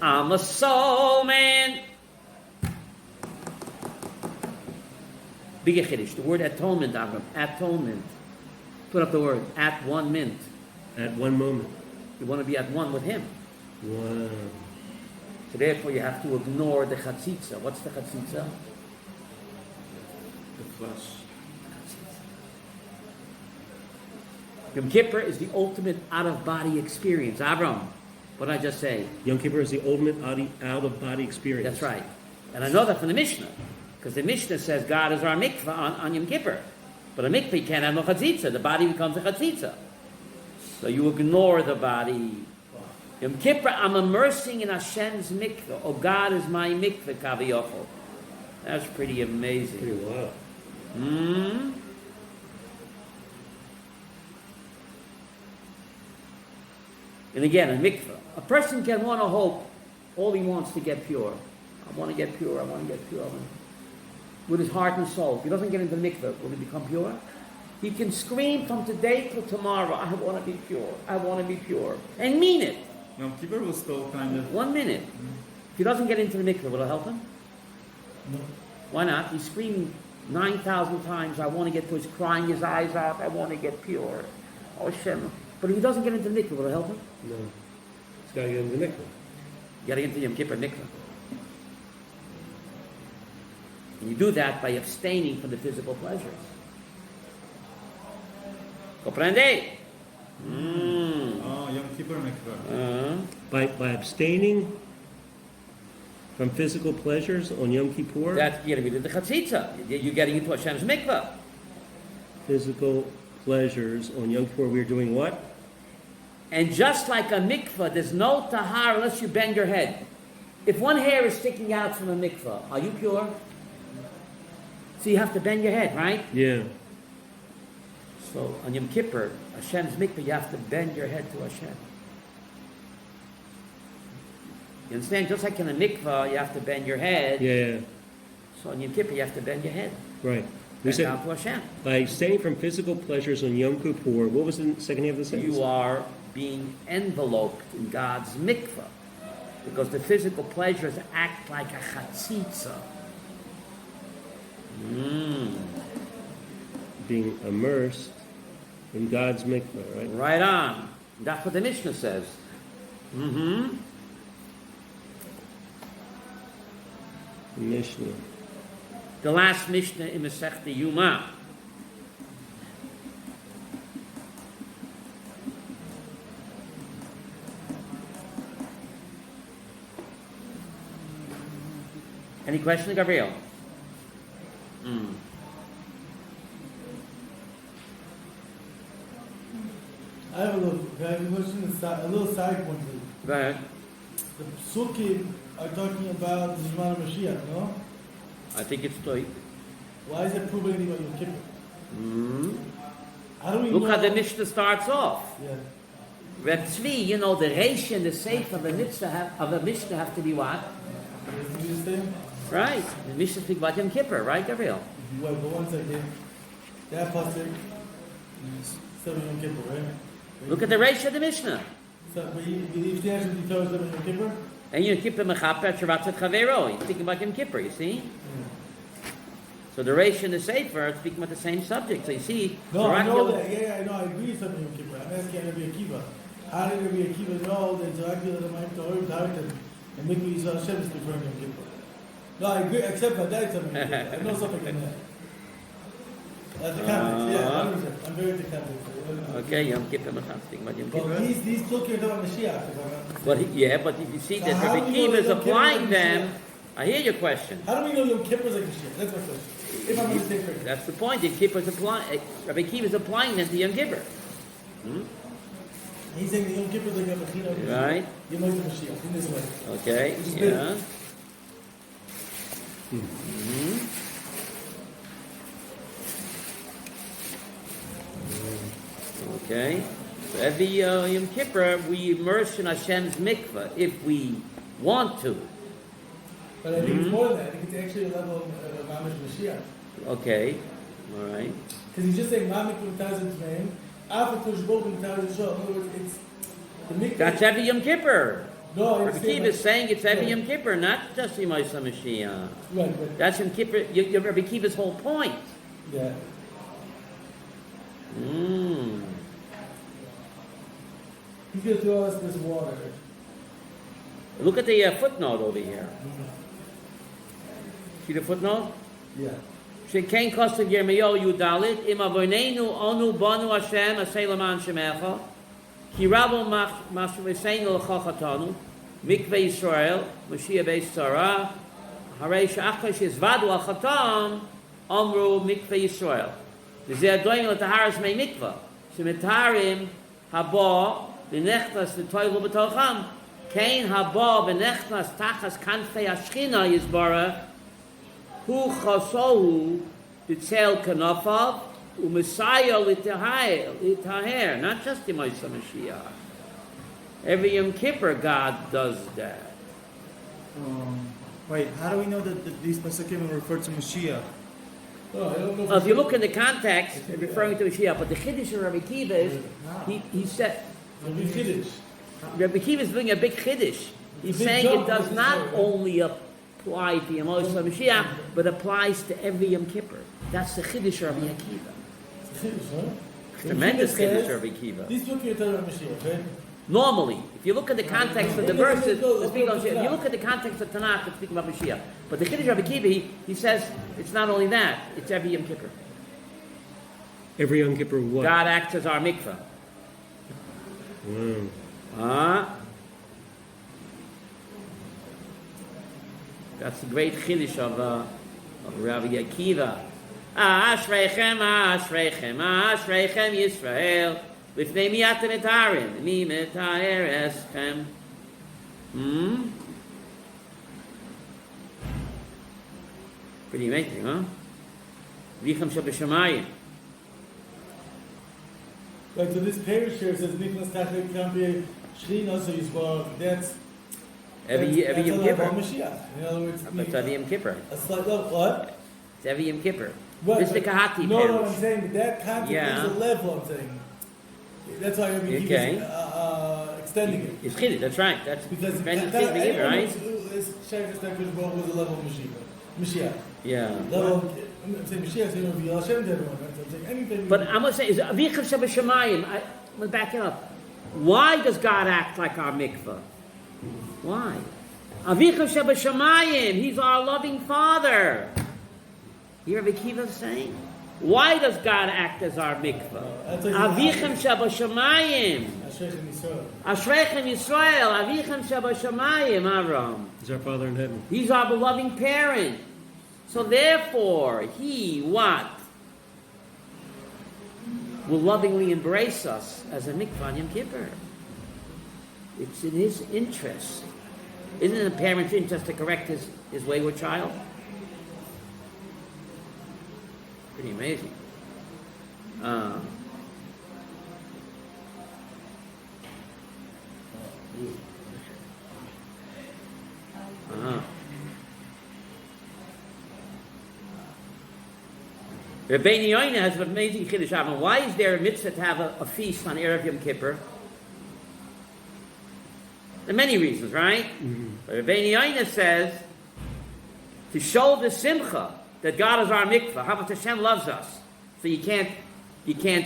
A: I'm a soul man. Big Chiddush. The word atonement, Avram. Atonement. Put up the word. At 1 mint.
B: At one moment.
A: You want to be at one with him.
B: Wow.
A: So therefore you have to ignore the chatzitza. What's the chatzitza?
E: The flesh.
A: Yom Kippur is the ultimate out-of-body experience. Avram, what did I just say?
B: Yom Kippur is the ultimate out-of-body experience.
A: That's right. And I know that from the Mishnah. Because the Mishnah says God is our mikvah on Yom Kippur. But a mikvah can't have no chatzitza. The body becomes a chatzitza. So you ignore the body. Yom Kippur, I'm immersing in Hashem's mikvah. Oh, God is my mikvah, kaviyachol. That's pretty amazing.
B: Pretty wild.
A: And again, a mikvah. A person can want to hope all he wants to get pure. I want to get pure, I want to get pure. With his heart and soul. If he doesn't get into the mikvah, will he become pure? He can scream from today till tomorrow, I want to be pure, I want to be pure. And mean it.
E: Yom Kippur was still kind of...
A: 1 minute. If he doesn't get into the mikvah, will it help him?
D: No.
A: Why not? He's screaming 9,000 times, I want to get to, he's crying his eyes out, I want to get pure. Oh, Hashem. But if he doesn't get into the mikvah, will it help him?
B: No. He's got to get into the mikvah.
A: You got to get into the Yom Kippur mikvah. And you do that by abstaining from the physical pleasures. Comprende?
E: Oh, Yom Kippur mikvah.
B: By abstaining from physical pleasures on Yom Kippur,
A: That's getting rid of the chatzitza. You're getting into Hashem's mikvah.
B: physical pleasures on Yom Kippur, we're doing what?
A: And just like a mikvah, there's no tahar unless you bend your head. If one hair is sticking out from a mikvah, are you pure? So you have to bend your head, right?
B: Yeah.
A: So on Yom Kippur, Hashem's mikvah, you have to bend your head to Hashem. You understand? Just like in a mikvah, you have to bend your head.
B: Yeah.
A: So on Yom Kippur, you have to bend your head.
B: Right. We
A: Bend
B: said
A: down to Hashem.
B: by abstaining from physical pleasures on Yom Kippur, what was the second half of the sentence?
A: You are being enveloped in God's mikvah. Because the physical pleasures act like a chatzitza.
B: Being immersed in God's mikvah, right?
A: Right on. That's what the Mishnah says.
B: Mishnah.
A: The last Mishnah in Masechta Yuma. Any questions, Gabriel?
D: I have a question, a little side point.
A: Go ahead.
D: The psukim are talking about the Zman of Mashiach, no?
A: I think it's Toy.
D: Why is it proving anything about Yom Kippur? How do we
A: Look
D: know?
A: how the Mishnah starts off.
D: Yeah.
A: Reb Tzvi, you know, the Reish and the Seif of the Mishnah have to be what?
D: You understand?
A: Right. The Mishnah speaks about Yom Kippur, right, Gabriel?
D: Wait, but 1 second. That pasuk, 7 Yom Kippur, right?
A: Look at the Reish of the Mishnah.
D: So, but you believe the answer to the Torah 7 Yom Kippur?
A: And Yom Kippur mechaper sheratzat chavero. He's speaking about Yom Kippur, you see? So the Reish and the Sefer are speaking about the same subject. So you see,
D: No, I know
A: miraculous-
D: that. Yeah, I know. I agree with 7 Yom Kippur. I'm asking Rabbi Akiva. How did Rabbi Akiva know that Zerakiel and Amayim Torim Tartan and Mikvah Yisrael Hashem is referring to Yom Kippur? No, I agree, except for that 7 Yom Kippur. I know something in that. That's the context, yeah, 100%. I'm very into context.
A: Okay, Yom Kippur mechaper speaking about Yom Kippur.
D: But these talking about Mashiach. if I'm not mistaken.
A: Yeah, but if you see that
D: So how
A: Rabbi
D: do we know
A: Akiva is
D: Yom Kippur
A: applying
D: is
A: them,
D: Mashiach?
A: I hear your question.
D: How do we know Yom Kippur is like Mashiach? That's my question. If I'm understanding correctly.
A: That's the point. Yom Kippur is Rabbi Akiva is applying them to Yom Kippur.
D: He's saying the Yom Kippur is like a Mashiach.
A: Right.
D: Yom Kippur Mashiach, in this way.
A: Okay,
D: It's
A: yeah. Okay. So every Yom Kippur, we immerse in Hashem's mikveh if we want to.
D: But I think it's more than that. I think it's actually a level of Mamish Mashiach.
A: Okay. All right.
D: Because he's just saying Mamik Mutazit's name, Alpha Kushbok Mutazit's show. In other words, it's the mikveh.
A: That's every Yom Kippur.
D: No, I
A: Rabbi
D: understand.
A: Akiva is saying it's every
D: Yeah.
A: Yom Kippur, not just Yom Mashiach.
D: Right.
A: That's Yom Kippur. Rabbi Akiva's whole point.
D: Yeah. He's going to throw us this water.
A: Look at the footnote over here. See the footnote?
D: Yeah.
A: Shekein kostav Yirmiyahu Yudalit im avoneinu onu banu Hashem asay laman shemecha ki rabo mashmeseinu l'chochatanu mikveh Yisrael Mashiach beis Sarah harei she'achar shezvadu al chatam amru mikveh Yisrael v'zeh adoyin l'taharas mei mikveh shemetarim haba v'nechnas v'toilu b'tocham kein haba v'nechnas tachas kanfei hashchina yizbarach Hu chasohu b'tzel kanafav u'messiah l'taher. Not just the Moshe Mashiach. Every Yom Kippur, God does that.
E: Wait, how do we know that these Pesukim refer to Mashiach?
D: No, I don't know.
A: Well, if you look in the context, it's referring to Mashiach, but the Chiddush of Rabbi Akiva is, he said,
D: Rabbi Kiddush.
A: Rabbi Akiva is doing a big Chiddush. He's saying it does not only apply to Yom Mashiach, but applies to every Yom Kippur. That's the Chiddush of Rabbi Akiva.
D: It's a Kiddush, huh?
A: Tremendous
D: Kiddush
A: Chiddush
D: says-
A: of Rabbi Akiva.
D: These two are talking about Mashiach, right?
A: Normally, if you look at the context of the
D: Let's
A: verses,
D: go,
A: if you look at the context of Tanakh, it's speaking about Mashiach. But the Chiddush of Rabbi Akiva, he says it's not only that; it's every Yom Kippur.
B: Every Yom Kippur what?
A: God acts as our mikveh. That's the great Chiddush of Rabbi Akiva. Ashreichem, Ashreichem, Ashreichem Yisrael. Lifnei miyatem etarim, mi metaher eschem. Pretty amazing, huh? Vichem shabashamayim.
D: Right, so this parish here says Nicholas Tachet Kampi Shrina, so Yisbarach. That's
A: Every Yom
D: that's
A: Kippur.
D: a Mashiach. In other words,
A: That's every Yom Kippur.
D: a slight level. What?
A: It's every Yom Kippur.
D: What?
A: This is the Kahati
D: No,
A: parish.
D: I'm saying that concept
A: Yeah.
D: is a level. I'm saying. That's why Rabbi Akiva
A: Okay.
D: is extending it.
A: It's Chiddush, that's right. That's
D: Because
A: tremendous Chiddush of Rabbi Akiva, right?
D: Shaykh Stakers was a level of Mashiach.
A: Yeah.
D: Level, I'm saying Mashiach, saying of Yal Hashem to everyone. I'm saying anything.
A: But I'm going to say, is Avichim Shabashamayim, I'm going to back it up. Why does God act like our mikveh? Why? Avichim Shabashamayim, He's our loving Father. You hear Rabbi Akiva saying? Why does God act as our mikveh? Avichim Shabashamayim,
D: Ashreichem Yisrael.
A: Ashreichem Yisrael, Avichim Shabashamayim, Avram.
B: Is our Father in heaven.
A: He's our beloved parent. So therefore, He, what? Will lovingly embrace us as a mikvah on Yom Kippur. It's in His interest. Isn't it a parent's interest to correct his wayward child? Pretty amazing. Rabbi Yoina has an amazing Kiddush Avon. Why is there a mitzvah to have a feast on Erev Yom Kippur? There are many reasons, right? Mm-hmm. But Rabbi Yoina says to show the simcha that God is our mikvah, how much Hashem loves us. So you can't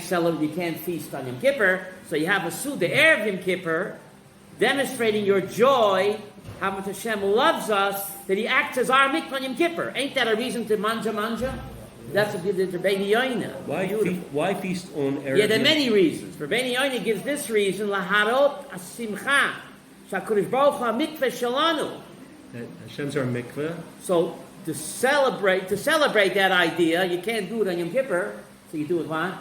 A: celebrate, you can't feast on Yom Kippur. So you have a Suda Erev Yom Kippur, demonstrating your joy, how much Hashem loves us, that He acts as our mikvah on Yom Kippur. Ain't that a reason to manja? That's what the Rabbi Yoina.
B: Why feast on Erev?
A: Yeah, there are many reasons. Rabbi Yoina gives this reason: laharot asimcha, shakudish baruch hu mikveh shalanu.
B: Hashem's our mikveh.
A: So to celebrate that idea, you can't do it on Yom Kippur. So you do it what?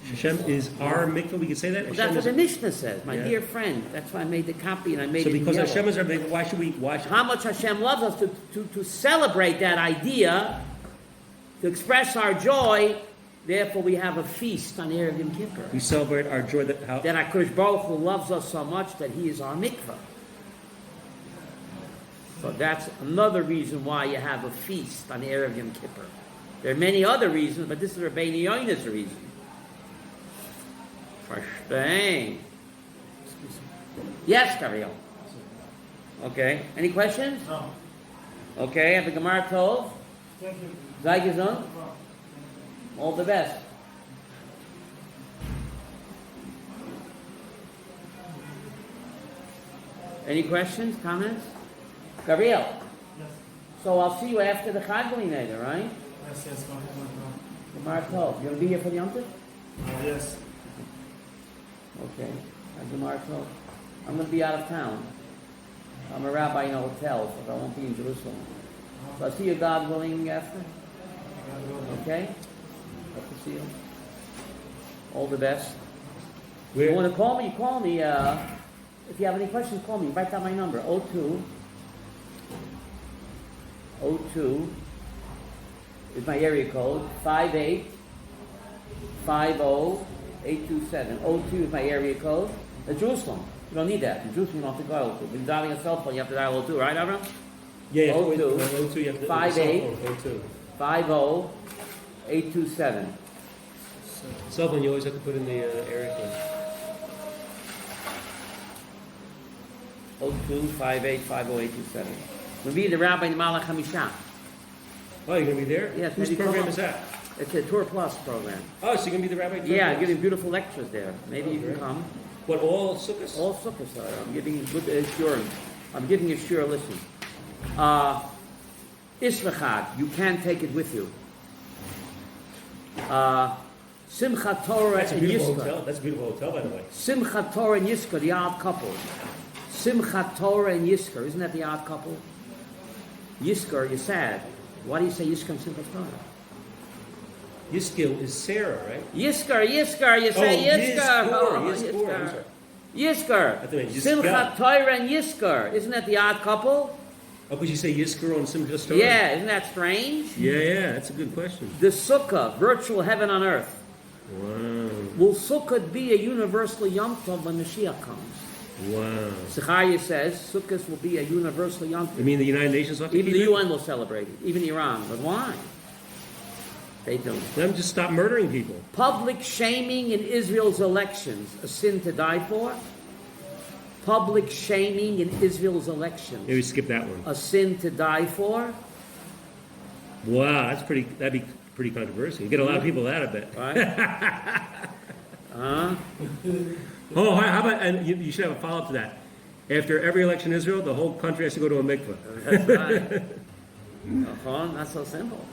B: Hashem is our mikveh. We can say that.
A: Well, that's what the Mishnah says, my dear friend. That's why I made the copy and I made it.
B: So because
A: in
B: Hashem is our mikveh, why should we?
A: How much Hashem loves us to celebrate that idea. To express our joy, therefore we have a feast on Erev Yom Kippur.
B: We celebrate our joy that
A: HaKadosh Baruch Hu loves us so much that He is our mikvah. So that's another reason why you have a feast on Erev Yom Kippur. There are many other reasons, but this is Rabbi Yoina's reason. Verstehen. Yes, Gabriel. Okay. Any questions?
D: No.
A: Okay. Have the Gemara Tov.
D: Thank you.
A: Sei gesund. All the best. Any questions, comments? Gabriel.
D: Yes.
A: So I'll see you after the Chag later, right?
D: Yes.
A: Gemara Tov. You going to be here for the Yom Tov?
D: Yes.
A: Okay. Gemara Tov. I'm going to be out of town. I'm a rabbi in a hotel, so I won't be in Jerusalem. So I'll see you, God willing, after. Okay? Hope to see you. All the best. If you want to call me, call me. If you have any questions, call me. Write down my number. 02 is my area code. 5850-827. 02 is my area code. Jerusalem. You don't need that. In Jerusalem, you don't have to dial 02. If you're dialing a cell phone, you have to dial 02, right, Avram?
B: Yeah,
A: 02
B: you have to
A: 5850-827.
B: Cell phone, you always have to put in the area code.
A: 02-5850-827. We'll be the rabbi in the Malach HaMishah.
B: Oh, you're going to be there?
A: Yes.
B: Whose program is that?
A: It's a Tour Plus program.
B: Oh, so you're going to be the rabbi?
A: Yeah, I'm giving beautiful lectures there. Maybe you can come.
B: What, all sukkahs?
A: All sukkahs are. I'm giving good assurance. I'm giving you sure listen. Ismachad, you can take it with you. Simchat Torah and Yizkor.
B: That's a beautiful hotel, by the way.
A: Simchat Torah and Yizkor, the odd couple. Simchat Torah and Yizkor, isn't that the odd couple? Yizkor, you're sad. Why do you say Yizkor and Simchat Torah?
B: Yizkor is Sarah, right?
A: Yizkor, you say Yizkor. Yizkor. Simchat Torah and Yizkor. Isn't that the odd couple?
B: Oh, because you say Yizkor on Simchat Torah?
A: Yeah, isn't that strange?
B: Yeah, that's a good question.
A: The Sukkah, virtual heaven on earth.
B: Wow.
A: Will Sukkah be a universal Yom Tov when Mashiach comes?
B: Wow.
A: Zechariah says Sukkot will be a universal Yom Tov.
B: You mean the United Nations will have to
A: Even
B: keep
A: the
B: it?
A: UN will celebrate it. Even Iran. But why? They don't.
B: Let them just stop murdering people.
A: Public shaming in Israel's elections, a sin to die for? Public shaming in Israel's elections.
B: Maybe skip that one.
A: A sin to die for?
B: Wow, that'd be pretty controversial. You get a lot of people out of it.
A: Right?
B: Oh, how about, and you should have a follow-up to that. After every election in Israel, the whole country has to go to a mikveh.
A: That's right. Not so simple.